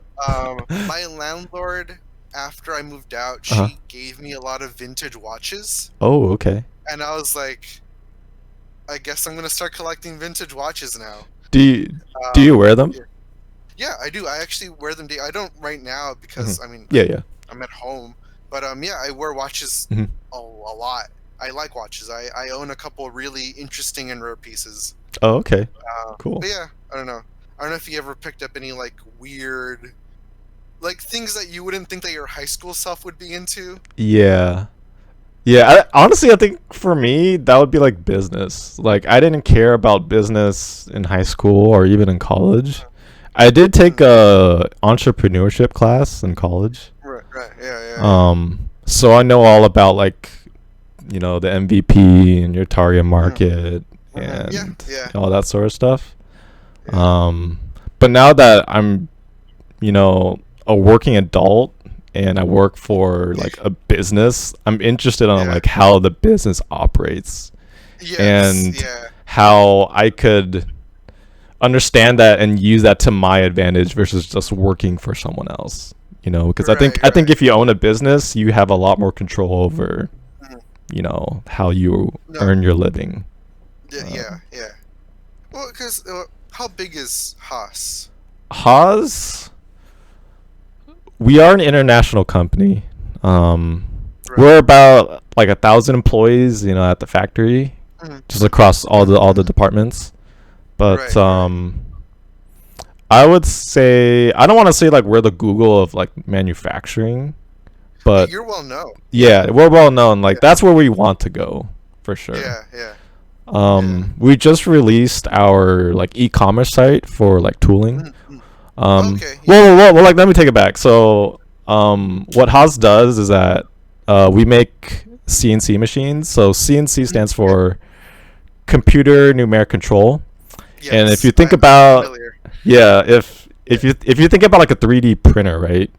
Yeah. My landlord, after I moved out, Uh-huh. she gave me a lot of vintage watches, Oh, okay. and I was like, I guess I'm gonna start collecting vintage watches now. Do you do you Um, wear them? yeah, yeah, I do. I actually wear them. I don't right now Mhm. because I mean Yeah, yeah. I'm at home, but yeah, I wear watches Mhm. a lot. I like watches. I own a couple really interesting and rare pieces. Oh, okay. But Cool. yeah, I don't know. I don't know if you ever picked up any like weird, like things that you wouldn't think that your high school self would be into. Yeah. Yeah, honestly, I think for me that would be like business. Like I didn't care about business in high school or even in college. I did take Mm, a entrepreneurship class in college. right, right, yeah, yeah, yeah. So I know all about like, the MVP and your target Mm, market yeah, and yeah, all that sort of stuff. yeah. But now that I'm, a working adult and I work for like a business, I'm interested on Yeah. like how the business operates Yes. and Yeah. how I could understand that and use that to my advantage versus just working for someone else. Because I think Right. I think Right. if you own a business, you have a lot more control over, Mhm. how you No. earn your living. Yeah. Yeah. Um, Yeah. Well, because how big is Haas? Haas, we are an international company. Right. We're about like 1,000 employees, at the factory, Mhm. just across all Mhm. the Mhm. departments. But Right. Right. I would say I don't want to say like we're the Google of like manufacturing, But but you're well known. Yeah. yeah, we're well known. Like Yeah. that's where we want to go for sure. Yeah. Yeah. Yeah. We just released our like e-commerce site for like tooling. Mhm. Mhm. Okay. Yeah. Well, like let me take it back. So, what Haas does is that we make CNC machines. So CNC Mhm. stands Yeah. for computer numeric control. And if you Yes. think I'm about, familiar. yeah, if Yeah. if you think about like a 3D printer, right?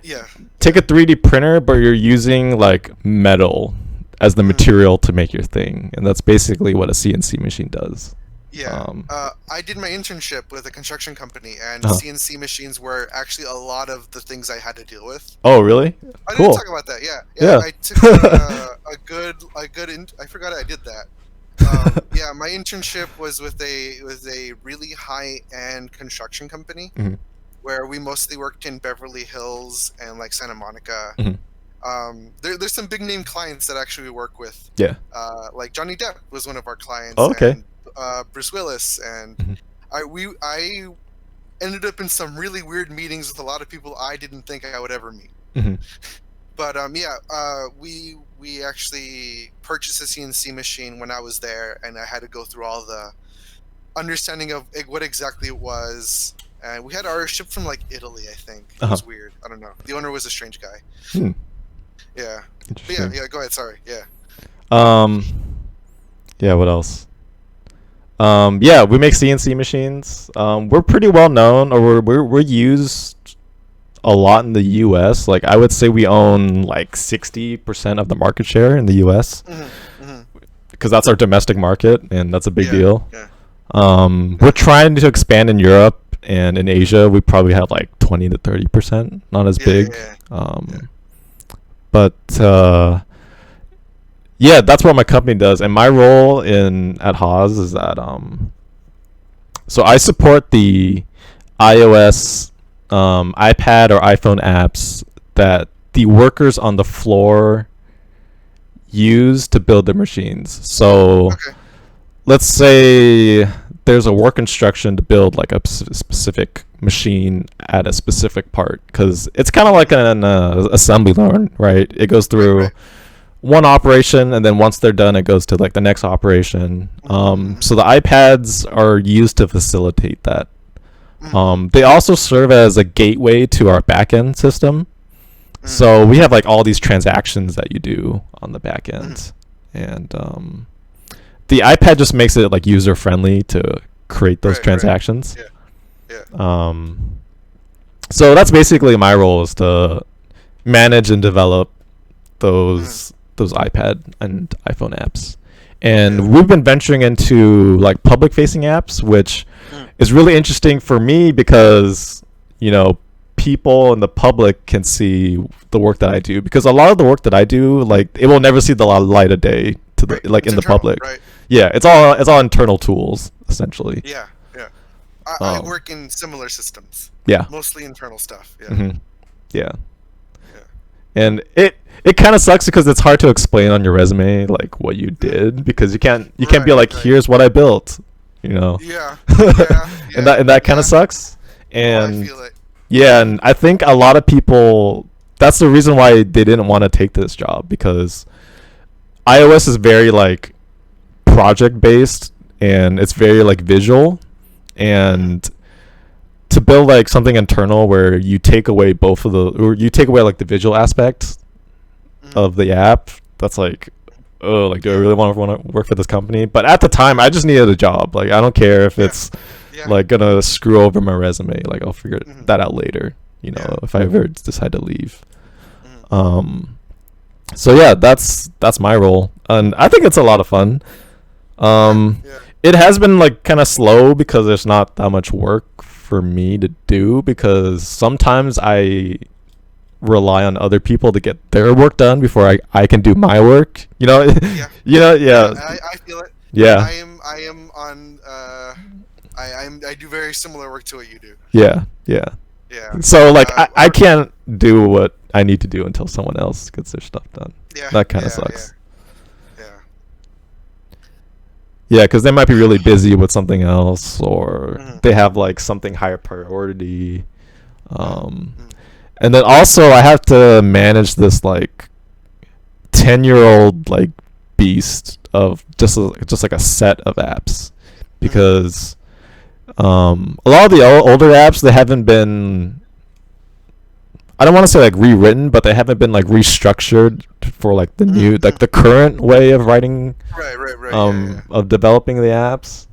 Yeah. Take a 3D printer, but you're using like metal as the Mhm. material to make your thing, and that's basically what a CNC machine does. Yeah. Um, I did my internship with a construction company, and uh, CNC machines were actually a lot of the things I had to deal with. oh, really? I didn't Cool. talk about that. Yeah, yeah. Yeah. I took a good. I forgot I did that. Yeah, my internship was with a really high end construction company Mhm. where we mostly worked in Beverly Hills and like Santa Monica. Mhm. There's some big name clients that actually we work with. Yeah. Like Johnny Depp was one of our clients, Oh, okay. and Bruce Willis, and Mhm. I ended up in some really weird meetings with a lot of people I didn't think I would ever meet. Mhm. But yeah, we actually purchased a CNC machine when I was there, and I had to go through all the understanding of what exactly it was. And we had ours shipped from like Italy, I think. It was weird. I don't know. The owner was a strange guy. Hmm. Yeah. But Interesting. yeah. Go ahead. Sorry. Yeah. Um. Yeah. What else? Yeah, we make CNC machines. We're pretty well known, or we're used a lot in the U.S. Like I would say we own like 60% of the market share in the U.S. because that's our domestic market, and that's a big deal. Yeah. We're trying to expand in Europe and in Asia. We probably have like 20 to 30%, not as big. But yeah, that's what my company does, and my role at Haas is that so I support the iOS, iPad or iPhone apps that the workers on the floor use to build their machines. So let's say there's a work instruction to build like a specific machine at a specific part, because it's kind of like an assembly line, right? It goes through one operation, and then once they're done, it goes to like the next operation. So the iPads are used to facilitate that. They also serve as a gateway to our backend system. So we have like all these transactions that you do on the back end, and the iPad just makes it like user friendly to create those transactions. So that's basically my role, is to manage and develop those iPad and iPhone apps. And we've been venturing into like public facing apps, which is really interesting for me because, you know, people in the public can see the work that I do, because a lot of the work that I do, like, it will never see the light of day to the like in the public. Yeah, it's all internal tools essentially. I work in similar systems. Mostly internal stuff. And it kind of sucks because it's hard to explain on your resume like what you did, because you can't be like, here's what I built, you know. And that kind of sucks. And I feel it. Yeah, and I think a lot of people, that's the reason why they didn't want to take this job, because iOS is very like project based, and it's very like visual, and to build like something internal where you take away or you take away like the visual aspect of the app, that's like, oh, like, do I really want to work for this company? But at the time, I just needed a job. Like, I don't care if it's like gonna screw over my resume. Like, I'll figure that out later, you know, if I ever decide to leave. So yeah, that's my role, and I think it's a lot of fun. It has been like kind of slow because there's not that much work for me to do, because sometimes I rely on other people to get their work done before I can do my work, you know. I feel it. I am on I do very similar work to what you do. So like I can't do what I need to do until someone else gets their stuff done. That kind of sucks. Yeah, because they might be really busy with something else, or they have like something higher priority. And then also I have to manage this like 10-year-old like beast of just like a set of apps, because a lot of the older apps, they haven't been, I don't want to say like rewritten, but they haven't been like restructured for like the new, like the current way of writing, of developing the apps.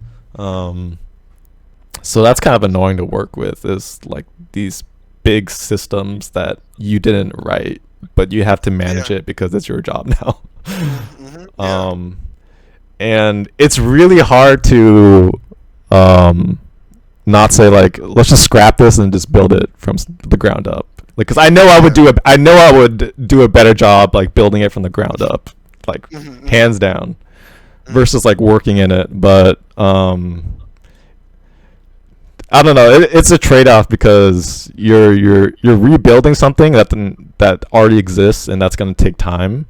So that's kind of annoying to work with, is like these big systems that you didn't write, but you have to manage it because it's your job now. And it's really hard to not say like, let's just scrap this and just build it from the ground up. Like, because I know I would do a better job like building it from the ground up, like hands down, versus like working in it. But I don't know. It's a trade-off, because you're rebuilding something that already exists, and that's going to take time.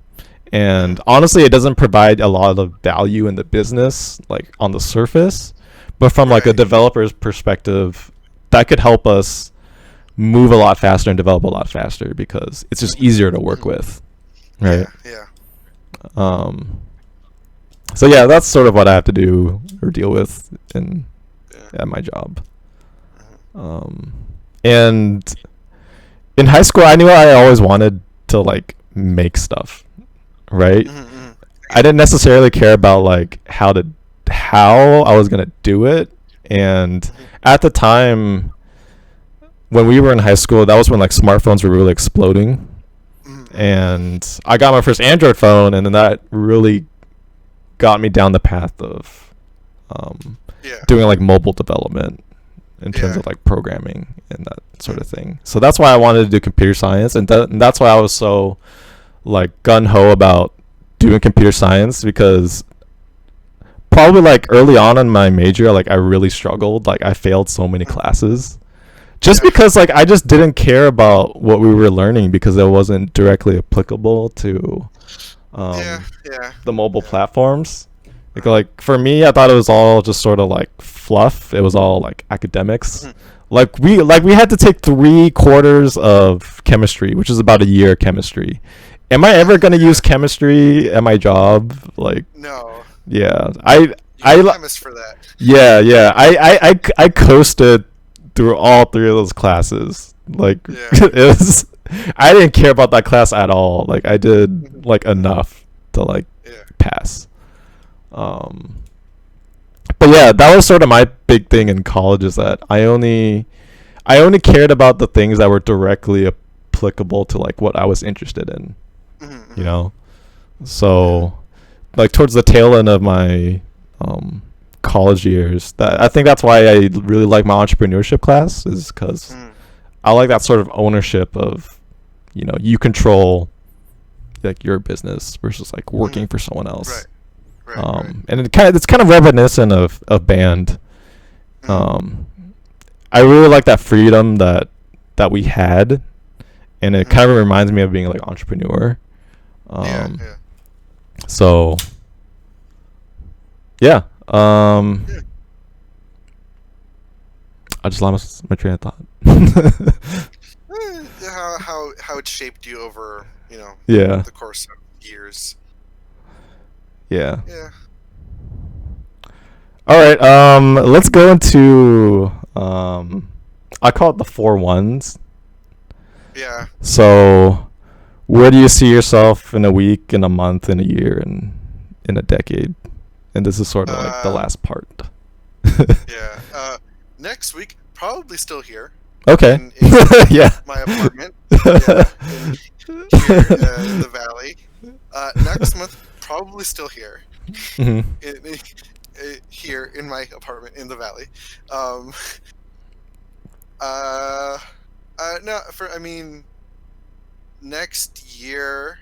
And honestly, it doesn't provide a lot of value in the business, like on the surface. But from like a developer's perspective, that could help us move a lot faster and develop a lot faster because it's just easier to work with, right? Yeah. Um, so yeah, that's sort of what I have to do or deal with at my job. Um, and in high school, I knew I always wanted to like make stuff, right? I didn't necessarily care about like how I was gonna do it, and at the time when we were in high school, that was when like smartphones were really exploding, and I got my first Android phone, and then that really got me down the path of doing like mobile development in terms of like programming and that sort of thing. So that's why I wanted to do computer science, and that's why I was so like gung-ho about doing computer science, because probably like early on in my major, like I really struggled. Like I failed so many classes just because like I just didn't care about what we were learning because it wasn't directly applicable to the mobile platforms. Like for me, I thought it was all just sort of like fluff. It was all like academics. Like we had to take 3/4 of chemistry, which is about a year of chemistry. Am I ever gonna use chemistry at my job? Like No. Yeah, You're a chemist for that. Yeah. I coasted through all 3 of those classes. Like it was, I didn't care about that class at all. Like I did like enough to like pass. But yeah, that was sort of my big thing in college, is that I only cared about the things that were directly applicable to like what I was interested in. You know, so like towards the tail end of my college years, I think that's why I really like my entrepreneurship class, is because I like that sort of ownership of, you know, you control like your business versus like working for someone else. Right. And it's kind of reminiscent of band. I really like that freedom that we had, and it kind of reminds me of being like entrepreneur. So yeah. I just lost my train of thought. How it shaped you over, you know, the course of years. Yeah. All right. Let's go into I call it the 4 1s. Yeah. So, where do you see yourself in a week, in a month, in a year, and in a decade? And this is sort of like the last part. Next week, probably still here. Okay. In my apartment. Here in the valley. Next month, probably still here. Here in my apartment in the valley. Next year,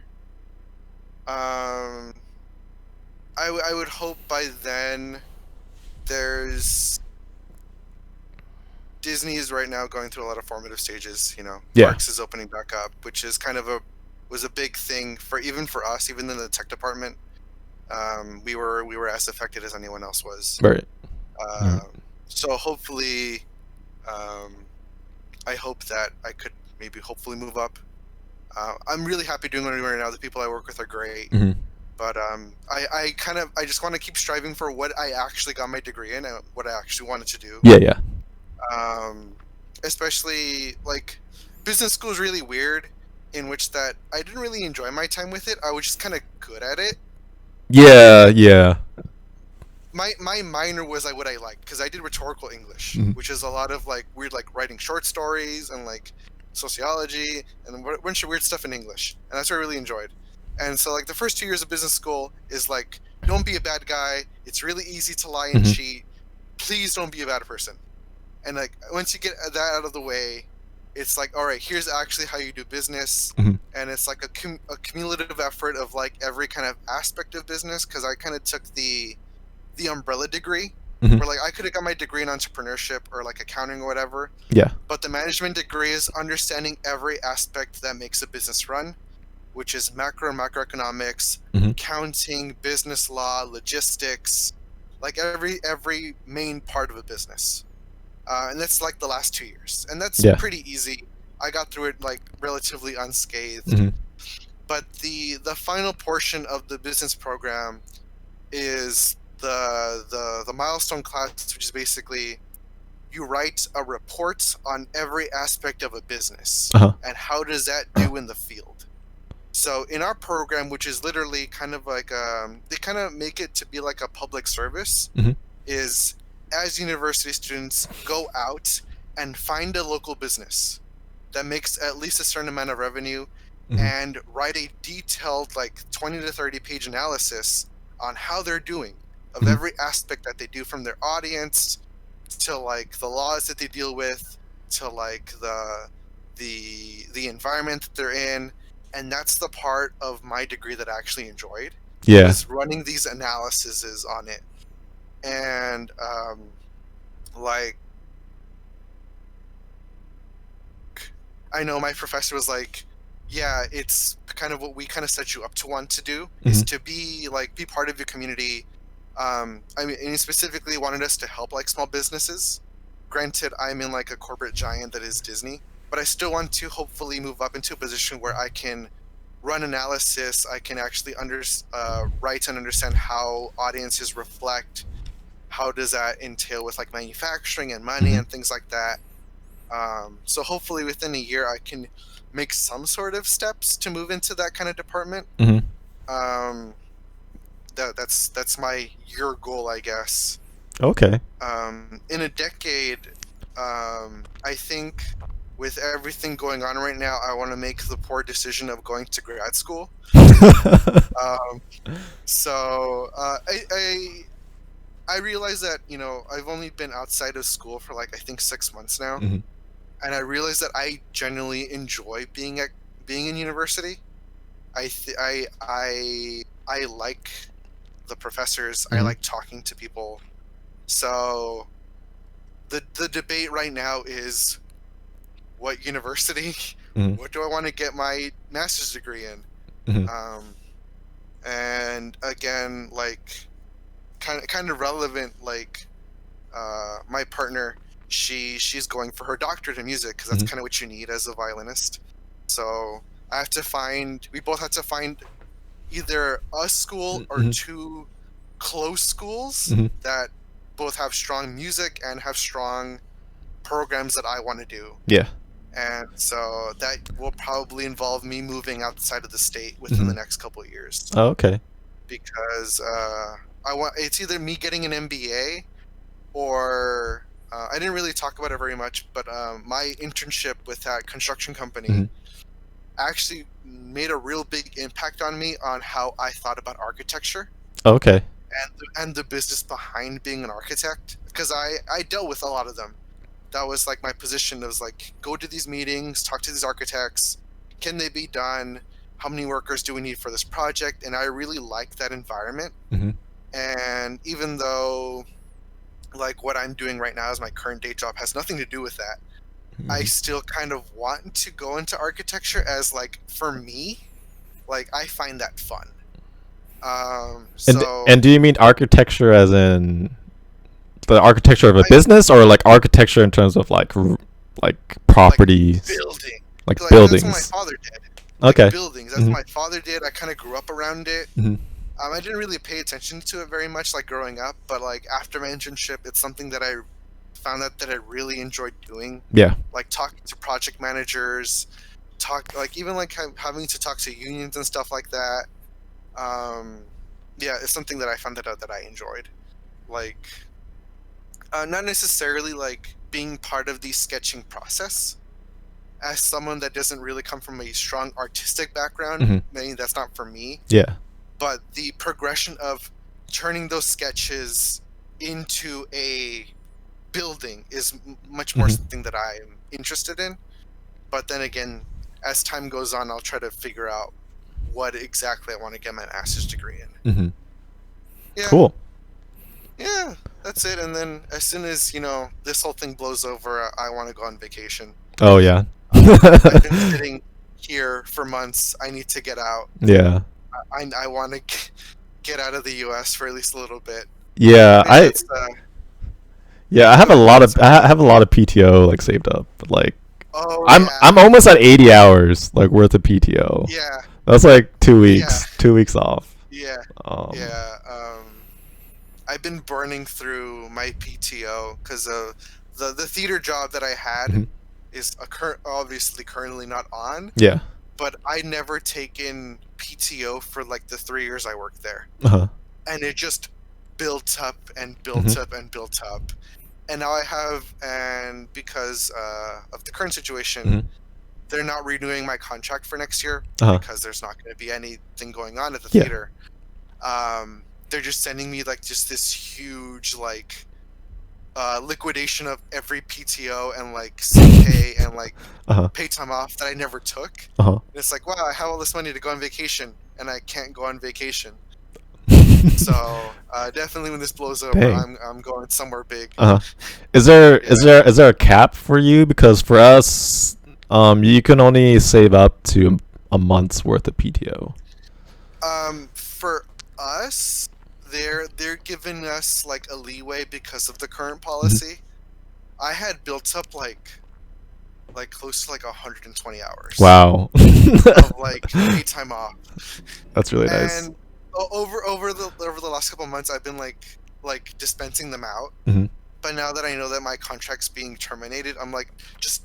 I would hope by then Disney is right now going through a lot of formative stages, you know. Parks is opening back up, which is kind of was a big thing for us, even in the tech department. We were as affected as anyone else was. Right. So hopefully, I hope that I could maybe hopefully move up. I'm really happy doing what I'm doing right now. The people I work with are great. But I just want to keep striving for what I actually got my degree in and what I actually wanted to do. Yeah. Especially like business school is really weird, in which that I didn't really enjoy my time with it. I was just kind of good at it. Yeah. My minor was like what I liked, because I did rhetorical English, which is a lot of like weird, like writing short stories and like sociology and a bunch of weird stuff in English, and that's what I really enjoyed. And so like the first 2 years of business school is like, don't be a bad guy. It's really easy to lie and cheat. Please don't be a bad person. And like once you get that out of the way, it's like, all right, here's actually how you do business. And it's like a cumulative effort of like every kind of aspect of business, because I kind of took the umbrella degree, where like I could have got my degree in entrepreneurship or like accounting or whatever. Yeah. But the management degree is understanding every aspect that makes a business run, which is macroeconomics, accounting, business law, logistics, like every main part of a business. and that's like the last 2 years, and that's Yeah. pretty easy. I got through it like relatively unscathed. Hmm. But the final portion of the business program is the milestone class, which is basically you write a report on every aspect of a business Uh-huh. and how does that do in the field. So in our program, which is literally kind of like they kind of make it to be like a public service, Hmm. is as university students go out and find a local business that makes at least a certain amount of revenue Hmm. and write a detailed like 20 to 30 page analysis on how they're doing of Hmm. every aspect that they do, from their audience to like the laws that they deal with to like the environment that they're in. And that's the part of my degree that I actually enjoyed, Yeah. was running these analyses on it. And like I know my professor was like, yeah, it's kind of what we kind of set you up to want to do, is Hmm. to be like be part of your community. I mean, and he specifically wanted us to help like small businesses. Granted, I'm in like a corporate giant that is Disney, but I still want to hopefully move up into a position where I can run analysis. I can actually write and understand how audiences reflect. How does that entail with like manufacturing and money Hmm. and things like that? So hopefully within a year I can make some sort of steps to move into that kind of department. Hmm. Um, that's my year goal, I guess. Okay. In a decade, I think with everything going on right now, I want to make the poor decision of going to grad school. Um, so I realize that I've only been outside of school for like I think 6 months now, Hmm. and I realized that I genuinely enjoy being in university. I like the professors. I Hmm. like talking to people. So the debate right now is what university, Hmm. what do I want to get my master's degree in? Hmm. Um, and again, like kind of relevant, like my partner, she's going for her doctorate in music because that's Hmm. kind of what you need as a violinist. So we both have to find either a school or Hmm. two close schools Hmm. that both have strong music and have strong programs that I want to do. Yeah. And so that will probably involve me moving outside of the state within Hmm. the next couple of years, Oh, okay. because it's either me getting an MBA or I didn't really talk about it very much, but my internship with that construction Hmm. company actually made a real big impact on me on how I thought about architecture Okay. and the business behind being an architect, because I dealt with a lot of them. That was like my position. It was like, go to these meetings, talk to these architects. Can they be done? How many workers do we need for this project? And I really like that environment. Hmm. And even though like what I'm doing right now as my current day job has nothing to do with that, I Hmm. still kind of want to go into architecture, as like for me, like I find that fun. And So do you mean architecture as in the architecture of a I business, or like architecture in terms of like like properties, building, like like that's what my buildings? father did. Like Okay. buildings, that's Hmm. what my father did. I kind of grew up around it. Hmm. I didn't really pay attention to it very much, like growing up, but like after my internship, it's something that I found out that I really enjoyed doing. Yeah. Like talking to project managers, like even like having to talk to unions and stuff like that. Um, yeah, it's something that I found out that I enjoyed. Like, not necessarily like being part of the sketching process. As someone that doesn't really come from a strong artistic background, Hmm. maybe that's not for me. Yeah. But the progression of turning those sketches into a building is much more Hmm. something that I am interested in. But then again, as time goes on, I'll try to figure out what exactly I want to get my master's degree in. Hmm. Yeah, Cool. yeah, that's it. And then as soon as this whole thing blows over, I want to go on vacation. Oh yeah. I've been sitting here for months. I need to get out. Yeah. I want to get out of the U.S. for at least a little bit. Yeah. Maybe I that's Yeah, I have a Go lot ahead. of Sorry. I have a lot of PTO like saved up. Like Oh I'm yeah, almost at 80 hours like worth of PTO. yeah, That's like two yeah, weeks, 2 weeks off. yeah, Um, yeah. I've been burning through my PTO because the theater job that I had mhm. is obviously currently not on, Yeah. but I never taken PTO for like the 3 years I worked there, Uh-huh. and it just built up and Mhm. built up and built up, and now I have, and because of the current situation, Mhm. they're not renewing my contract for next year Uh-huh. because there's not going to be anything going on at the Yeah. theater. They're just sending me like just this huge like liquidation of every PTO and like sick pay and like Uh-huh. pay time off that I never took. Uh-huh. And it's like, wow, I have all this money to go on vacation and I can't go on vacation. So definitely when this blows over, Dang. I'm going somewhere big. Uh-huh. Is there Yeah. is there a cap for you? Because for us, you can only save up to a month's worth of PTO. For us, they're giving us like a leeway because of the current Mhm. policy. I had built up like close to like 120 hours Wow. of like pay time off, That's really nice. and over the last couple of months, I've been like dispensing them out. Mhm. But now that I know that my contract's being terminated, I'm like, just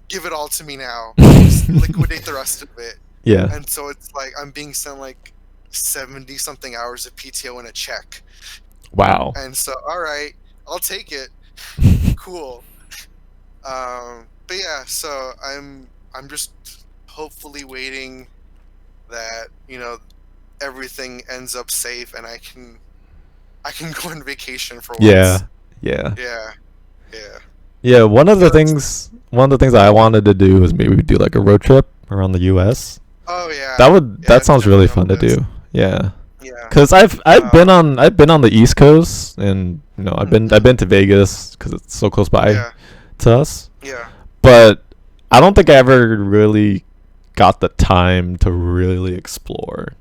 give it all to me now. Just liquidate the rest of it. Yeah. And so it's like I'm being sent like 70 something hours of PTO in a check. Wow. And so, all right, I'll take it. Cool. But yeah, so I'm just hopefully waiting that everything ends up safe and I can go on vacation for once. Yeah. Yeah. Yeah, yeah. Yeah, So one of the things I wanted to do was maybe do like a road trip around the US. oh yeah, That yeah, it's sounds really definitely on fun to the list. do. Yeah. Yeah. Cuz Um, I've been on the East Coast, and I've mhm, been to Vegas cuz it's so close by yeah, to us. yeah, But I don't think I ever really got the time to really explore,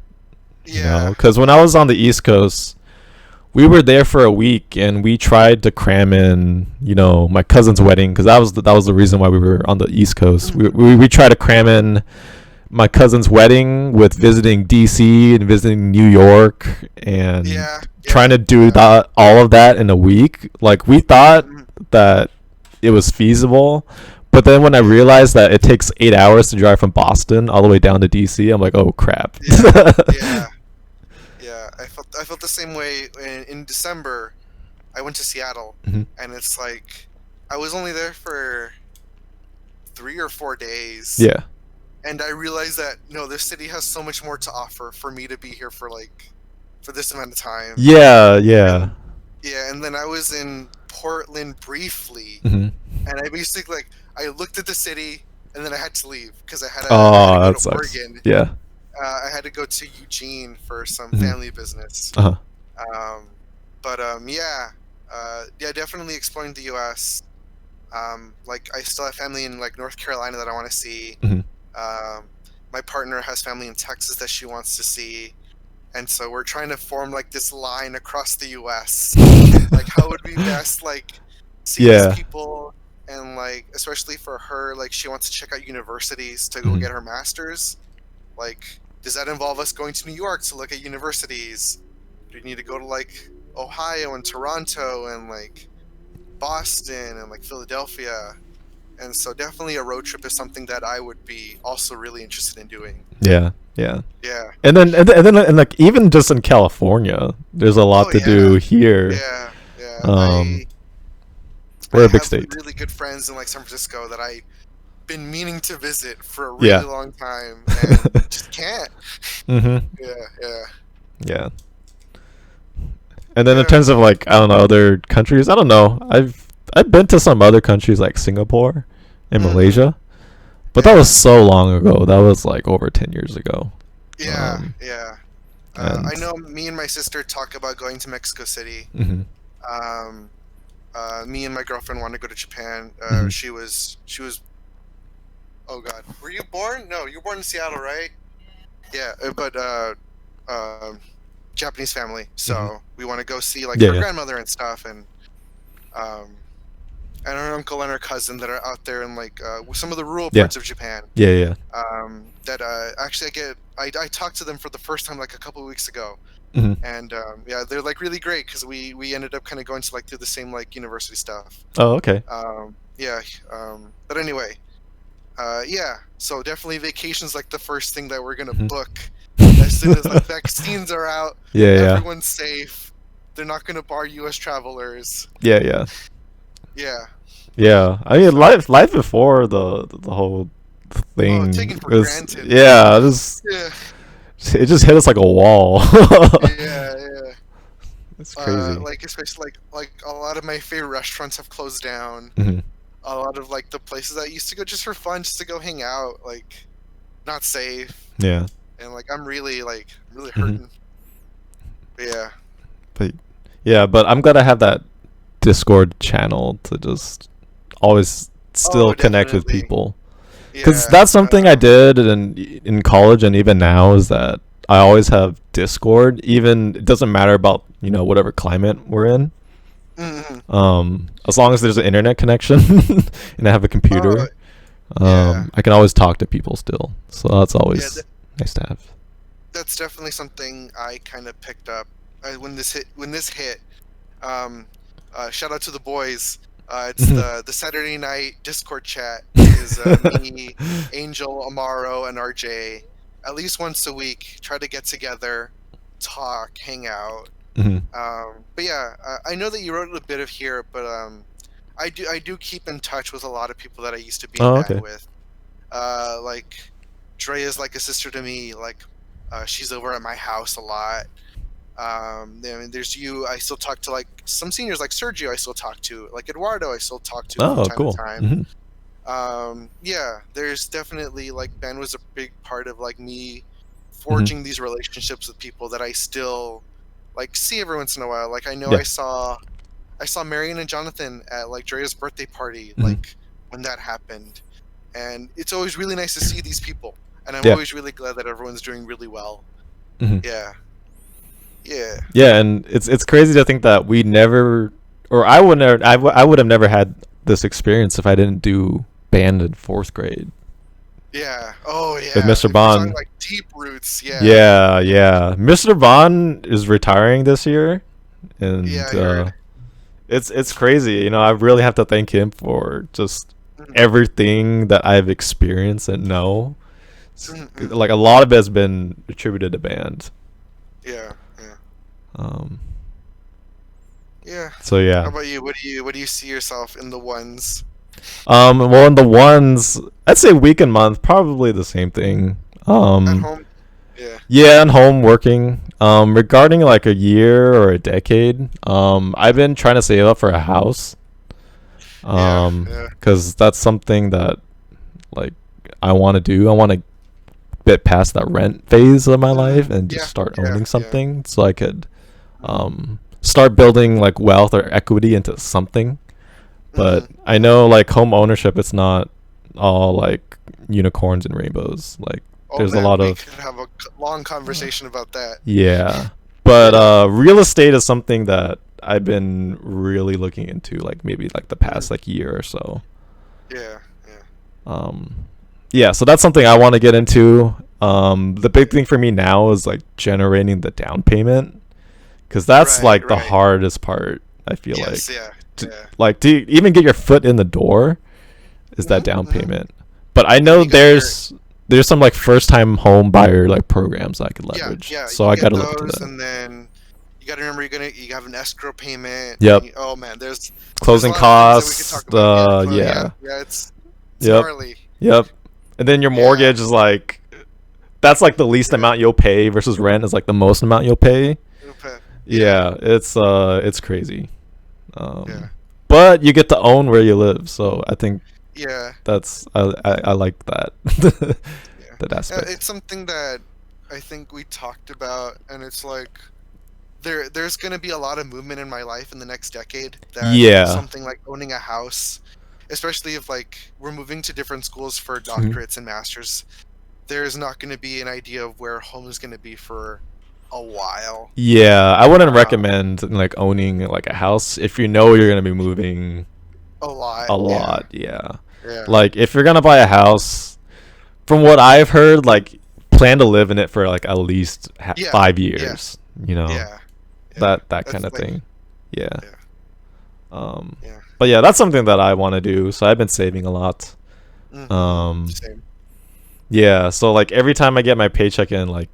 yeah, cuz when I was on the East Coast, we were there for a week and we tried to cram in, my cousin's wedding, because that was the reason why we were on the East Coast. mhm, We tried to cram in my cousin's wedding with visiting DC and visiting New York and yeah, trying yeah, to do yeah. that all of that in a week. Like we thought Mhm, that it was feasible, but then when I yeah, realized that it takes 8 hours to drive from Boston all the way down to DC, I'm like, oh crap. yeah, yeah, yeah. I felt the same way in December. I went to Seattle, Mhm. and it's like I was only there for 3 or 4 days, Yeah. and I realized that no, this city has so much more to offer for me to be here for this amount of time. Yeah, yeah. And yeah, and then I was in Portland briefly, Hmm. and I basically like I looked at the city, and then I had to leave because I had to Oh, go that to sucks. Oregon. Yeah. I had to go to Eugene for some Hmm. family business. Uh-huh. Um, but yeah, yeah, definitely exploring the U.S. Like I still have family in like North Carolina that I want to see. Hmm. Um, my partner has family in Texas that she wants to see, and so we're trying to form like this line across the U.S. Like how would we best like see these Yeah. people, and like especially for her, like she wants to check out universities to go Hmm. get her master's. Like, does that involve us going to New York to look at universities? Do we need to go to like Ohio and Toronto and like Boston and like Philadelphia? And so definitely a road trip is something that I would be also really interested in doing. Yeah. Yeah. Yeah. And like even just in California, there's a lot Oh to yeah. do here. Yeah. Yeah. Um, I we're a big have state. really good friends in like San Francisco that I've been meaning to visit for a really Yeah. long time and just can't. Hmm. Yeah. Yeah. Yeah. And then in Yeah. terms of like I don't know other countries, I don't know. I've been to some other countries like Singapore and Hmm. Malaysia, but that Yeah. was so long ago. That was like over 10 years ago. Yeah. Um, Yeah. I and know me and my sister talk about going to Mexico City. hmm. Um, Me and my girlfriend want to go to Japan. Hmm. She was. Oh God, were you born? No, you were born in Seattle, right? Yeah, but Japanese family. Hmm. So we want to go see like Yeah, her yeah. grandmother and stuff. And Um, and our uncle and our cousin that are out there in like some of the rural Yeah. parts of Japan. Yeah. Yeah. That actually I talked to them for the first time like a couple of weeks ago, Hmm. and yeah, they're like really great because we ended up kind of going to like through the same like university stuff. Oh, okay. Yeah, but anyway, yeah. So definitely vacation's like the first thing that we're gonna Mhm. book as soon as like vaccines are out, Yeah. Yeah. everyone's safe. They're not gonna bar U.S. travelers. Yeah. Yeah. Yeah. Yeah. I mean, So, life before the whole oh, thing taken for was, granted. yeah, Yeah. it just hit us like a wall. Yeah. Yeah. It's crazy. Like especially like a lot of my favorite restaurants have closed down. Hmm. A lot of like the places I used to go just for fun, just to go hang out, like not safe, Yeah. and like I'm really Hmm. hurting. But yeah. But yeah, but I'm glad I have that Discord channel to just always Oh, still connect with definitely. people. Because Yeah. that's something I did in college and even now is that I always have Discord. Even it doesn't matter about whatever climate we're in. Mhm. As long as there's an internet connection and I have a Oh, computer, yeah. I can always talk to people still. So that's Yeah. always nice to have. That's definitely something I kind of picked up when this hit. When this hit, um, shout out to the boys. It's the Saturday night Discord chat is me, Angel, Amaro, and RJ. At least once a week, try to get together, talk, hang out. Mhm. But yeah, I know that you wrote a bit of here, but I do keep in touch with a lot of people that I used to be in Oh, band okay. with. Like Dre is like a sister to me. Like she's over at my house a lot. I mean, there's you. I still talk to like some seniors, like Sergio. I still talk to, like Eduardo. I still talk to from Oh, time to cool. time. Hmm. Yeah, there's definitely like band was a big part of like me Hmm. forging these relationships with people that I still like see every once in a while. Like I know Yeah. I saw Marion and Jonathan at like Drea's birthday party, Hmm. like when that happened, and it's always really nice to see these people, and I'm Yeah. always really glad that everyone's doing really well. Hmm. Yeah, yeah, Yeah, and it's crazy to think that we never, or I would never, I would have never had this experience if I didn't do band in fourth grade yeah. Oh with yeah. Mr. If we're talking Bond. like deep roots, yeah, Yeah, yeah. Mr. Bond is retiring this year, yeah. and I heard. it's crazy. I really have to thank him for just Mhm, everything that I've experienced and know. mhm, mhm. Like a lot of it has been attributed to band. Yeah, yeah, Um, yeah. so How yeah. about you? What do you see yourself in the ones Well, in the ones, I'd say week and month, probably the same thing. at home? Yeah, Yeah, and home working. Regarding like a year or a decade, I've been trying to save up for a house. yeah, yeah. Because that's something that like I want to do. I want to get past that rent phase of my life and just Yeah, start yeah, owning yeah. something, so I could start building like wealth or equity into something. But I Hmm. know like home ownership, it's not all like unicorns and rainbows. Like Oh there's a man, lot we of, could have a long conversation about that. yeah. But Yeah. real estate is something that I've been really looking into, like maybe like the Mhm. past like year or so. Yeah, yeah. Um, yeah, so that's something I want to get into. The big thing for me now is like generating the down payment, because that's Right, like the right. hardest part. I feel Yes, like, yeah, yeah. like to even get your foot in the door is that down Hmm. payment. But I And then know you got your there's some like first time home buyer like programs I could yeah, leverage. yeah. So You I got get to look into those, that. and then you got to remember you have an escrow payment, and Yep. oh man, there's a Closing lot of things that we could talk costs. about. Yeah, yeah, Yeah. yeah. It's Yep. gnarly. Yep. And then your Yeah. mortgage is like, that's like the least Yeah. amount you'll pay versus rent is like the most amount you'll pay. Okay. Yeah. Yeah, it's crazy. Yeah. Um, but you get to own where you live, so I think Yeah. that's I like that Yeah. that aspect. It's something that I think we talked about, and it's like there's going to be a lot of movement in my life in the next decade that Yeah. something like owning a house, especially if like we're moving to different schools for Mhm. doctorates and masters, there's not going to be an idea of where home is going to be for a while. Yeah, I wouldn't Uh, recommend like owning like a house if you know you're gonna be moving a lot. a Yeah. lot. Yeah, Yeah. like if you're gonna buy a house, from what I've heard, like plan to live in it for like at least Yeah. five Yeah. years. You know, Yeah. Yeah. that kind That's of like. thing. Yeah. Yeah. Um, Yeah. but yeah, that's something that I want to do. So I've been saving a lot. Mm-hmm. Um, Same. yeah. So like every time I get my paycheck in, like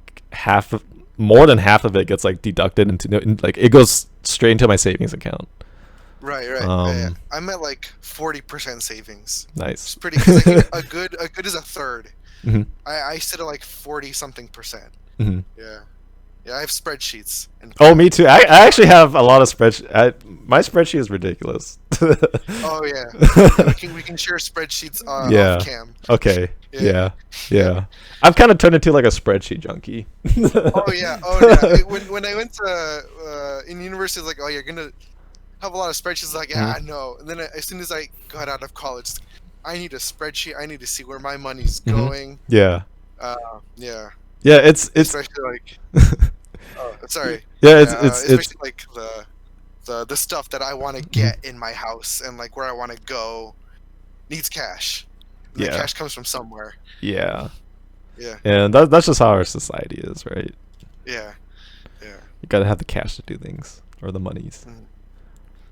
more than half of it gets like deducted like it goes straight into my savings account. Right. Right. Yeah. Um, I'm at like 40% savings. It's nice. pretty because I think a good is a third. hmm I sit at like 40 something percent. hmm Yeah. Yeah. I have spreadsheets and Oh, me too. I actually have a lot of my spreadsheet is ridiculous. oh yeah. We can share spreadsheets off Yeah. cam. Okay. Yeah. Yeah. Yeah. I've kind of turned into like a spreadsheet junkie. Oh yeah. Oh yeah. When I went to in university, it's like, oh, you're gonna have a lot of spreadsheets. Like, yeah, I know. And then as soon as I got out of college, it's like, I need a spreadsheet. I need to see where my money's going. Yeah. Yeah. Yeah. It's Especially like, oh, sorry. yeah. It's Especially like the stuff that I want to get in my house and like where I want to go needs cash. And Yeah. the cash comes from somewhere. Yeah. Yeah. And that's just how our society is, right? Yeah. Yeah. You gotta have the cash to do things or the monies. Mhm.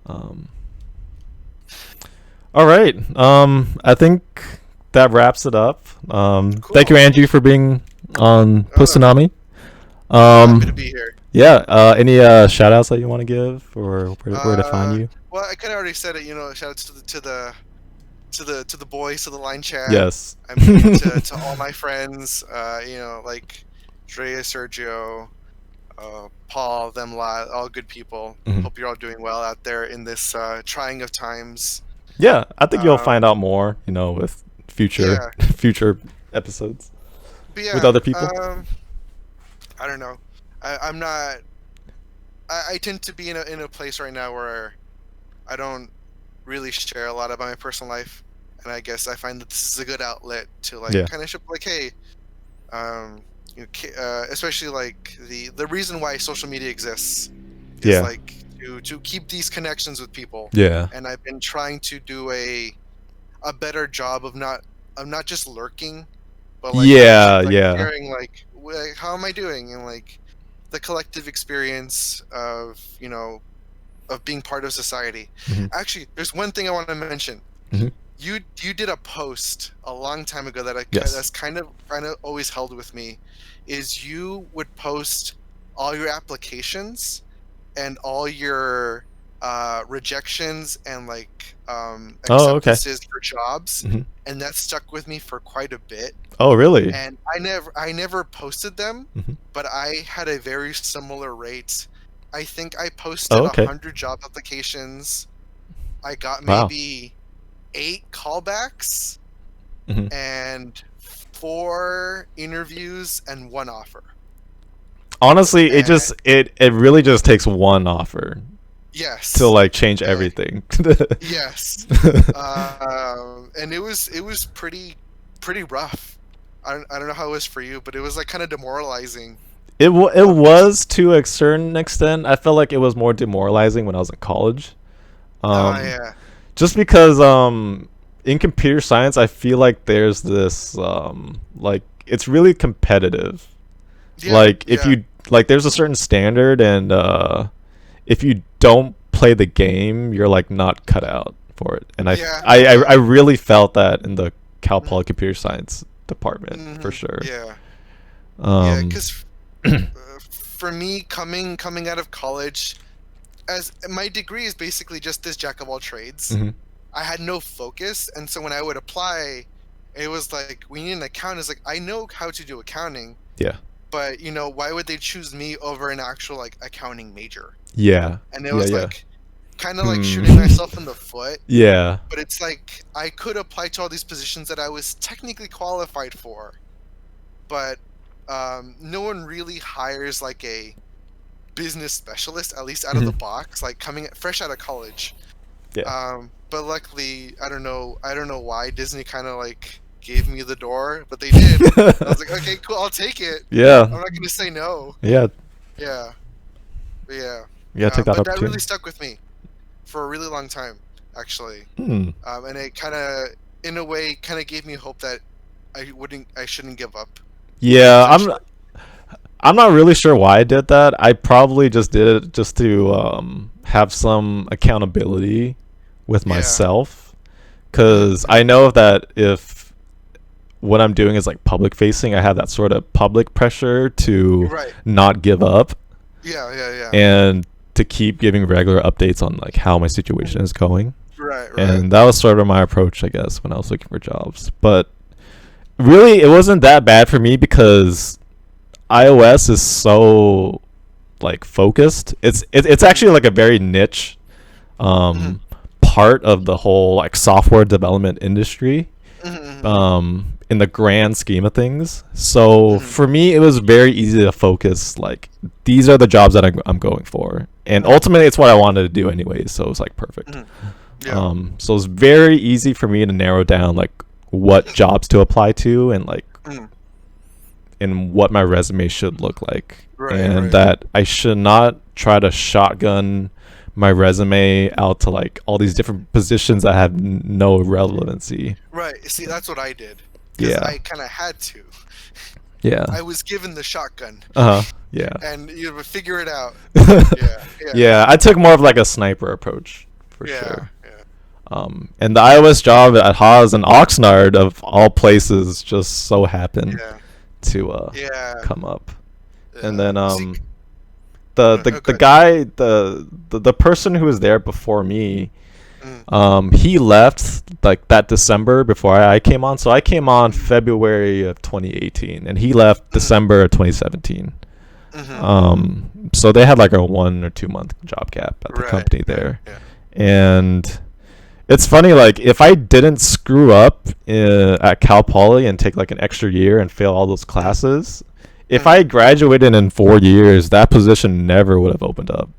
Um. All right. I think that wraps it up. Thank you, Cool. Angie, for being on Oh, no. Post-Tsunami. Happy to be here. Yeah. Any shout outs that you want to give or where to find you? Well, I kind of already said it. Shout out to the boys, to the line chat. Yes. I mean, to all my friends. Like Drea, Sergio, Paul, them lot, all good people. Mhm. Hope you're all doing well out there in this trying of times. Yeah, I think you'll Um, find out more, with future Yeah. future episodes But yeah, with other people. I don't know. I'm not. I tend to be in a place right now where I don't really share a lot about my personal life, and I guess I find that this is a good outlet to like Yeah. kind of show like, hey, especially like the reason why social media exists is Yeah. like to keep these connections with people, Yeah. and I've been trying to do a better job of not just lurking, but like Yeah, actually, like, yeah. sharing like how am I doing and like the collective experience of of being part of society. Mhm. Actually, there's one thing I want to mention. Mhm. You did a post a long time ago that Yes. that's kind of always held with me. Is you would post all your applications and all your rejections and like Oh, okay. acceptances for jobs, Mhm. and that stuck with me for quite a bit. Oh, really? And I never posted them, Mhm. but I had a very similar rate. I think I posted Oh, okay. 100 job applications. I got Wow. maybe 8 callbacks Mhm. and 4 interviews and 1 offer. Honestly, it And just it really just takes one offer yes, to like change Yeah. everything. yes, and it was pretty rough. I don't know how it was for you, but it was like kind of demoralizing. It was to a certain extent. I felt like it was more demoralizing when I was in college. Yeah, Just because in computer science, I feel like there's this like it's really competitive. yeah, Like if yeah. you like there's a certain standard, and if you don't play the game, you're like not cut out for it. And Yeah. I really felt that in the Cal Poly computer science department for Mhm. sure. Yeah, yeah, Um, because for me, coming out of college, as my degree is basically just this jack of all trades. mhm. I had no focus, and so when I would apply, it was like we need an accountant. It's like I know how to do accounting, Yeah. but why would they choose me over an actual like accounting major? Yeah. And it Yeah, was yeah. like kind of like Hmm. shooting myself in the foot. Yeah. But it's like I could apply to all these positions that I was technically qualified for, but no one really hires like a business specialist, at least out of the box, like coming fresh out of college. Yeah. But luckily, I don't know why Disney kind of like gave me the door, but they did. I was like, okay, cool, I'll take it. I'm Yeah. not gonna say no. Yeah. Yeah, yeah. Yeah, take that But that opportunity. really stuck with me for a really long time, actually. Hmm. And it kind of, in a way, kind of gave me hope that I shouldn't give up. Yeah, Essentially. I'm not really sure why I did that. I probably just did it just to have some accountability with Yeah. myself, Hmm. because I know that if what I'm doing is like public facing, I have that sort of public pressure to Right. not give up Yeah. Yeah. Yeah. and to keep giving regular updates on like how my situation Mhm. is going. Right. Right. And that was sort of my approach, I guess, when I was looking for jobs. But really, it wasn't that bad for me because iOS is so like focused. It's Hmm. actually like a very niche Hmm. part of the whole like software development industry, Hmm. in the grand scheme of things. So Hmm. for me, it was very easy to focus. Like these are the jobs that I'm going for, and ultimately, it's what I wanted to do anyway. So it was like perfect. Hmm. Yeah. So it's very easy for me to narrow down like what jobs to apply to and like Hmm. and what my resume should look like, Right. and Right. that I should not try to shotgun my resume out to like all these different positions that have no relevancy. Right. See, that's what I did because Yeah. I kind of had to. Yeah. I was given the shotgun, Uh-huh. Yeah. and you would figure it out. Yeah. Yeah. Yeah, I took more of like a sniper approach for Yeah. sure. Yeah. And the iOS job at Haas and Oxnard of all places just so happened Yeah. to Yeah. come up. And then See. the Okay. guy the person who was there before me, Mm, he left like that December before I came on. So I came on mm, February of 2018 and he left mm, December of 2017. mm-hmm. So they had like a 1 or 2 month job gap at the Right. company Yeah. there. Yeah. And it's funny, like if I didn't screw up at Cal Poly and take like an extra year and fail all those Mm, classes, if I mm-hmm. graduated in 4 years, that position never would have opened up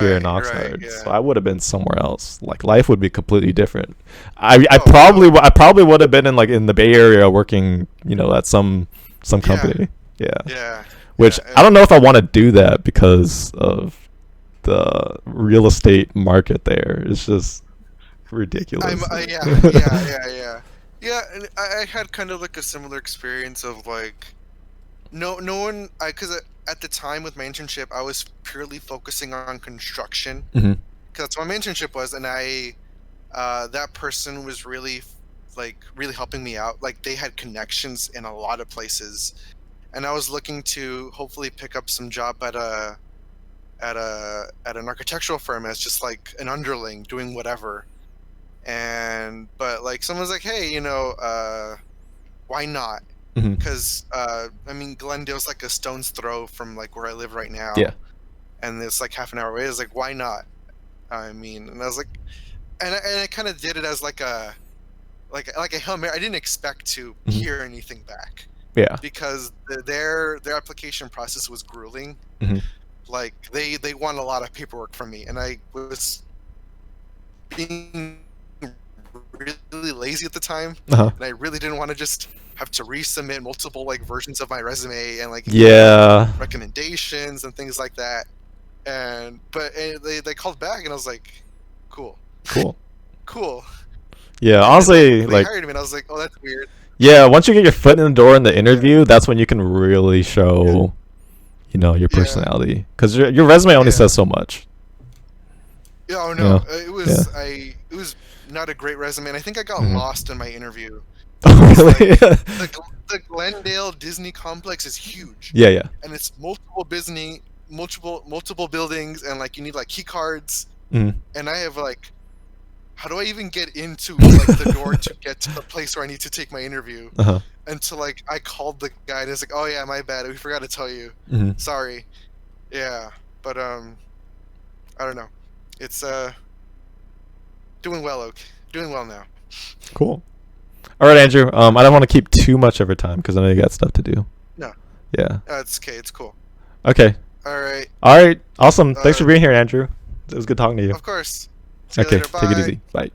here in Right. Right. Oxnard. So Yeah. I would have been somewhere else. Like life would be completely different. I Oh no. probably I probably would have been in like in the Bay Area working, at some Yeah. company. Yeah. Yeah. Yeah. Which I don't know if I want to do that because of the real estate market there. It's just I'm. ridiculous. Yeah. Yeah. Yeah. Yeah. Yeah. And I had kind of like a similar experience of like no one. Because at the time with my internship, I was purely focusing on construction Hmm. because that's what my internship was, and that person was really like really helping me out. Like they had connections in a lot of places, and I was looking to hopefully pick up some job at an architectural firm as just like an underling doing whatever. And but like someone's like, hey, why not? Hmm. Because I mean, Glendale's like a stone's throw from like where I live right Yeah. now, and it's like half an hour away. It's like, why not? I mean, and I was like, and I kind of did it as like a Hail Mary. I didn't expect to Hmm. hear anything back Yeah. because their application process was grueling. Hmm. Like they want a lot of paperwork from me, and I was being really lazy at the time, Uh-huh. and I really didn't want to just have to resubmit multiple like versions of my resume and like include Yeah. recommendations and things like that. And they called back, and I was like, cool, Cool. cool. Yeah. And then Honestly, they like, hired me, and I was like, oh, that's weird. yeah. Once you get your foot in the door in the Yeah, interview, that's when you can really show, your yeah, personality. Because your resume only yeah. says so much. Yeah, oh You know. no, Yeah. it was not a great resume, and I think I got Hmm. lost in my interview Oh, because really? like the Glendale Disney complex is huge, Yeah. Yeah. and it's multiple buildings, and like you need like key cards, Mm. and I have like, how do I even get into like the door to get to the place where I need to take my interview? Uh-huh. Until like I called the guy, and it's like, oh yeah, my bad, we forgot to tell you, Hmm. sorry. Yeah, but I don't know, it's doing well, okay, doing well now. Cool. All right, Andrew. I don't want to keep too much of your time because I know you got stuff to do. No, Yeah. it's okay, it's cool. Okay. All right, All right. Awesome. Thanks for uh, being here, Andrew. It was good talking to you. of course. See you Okay. later. Take it Bye. easy. Bye.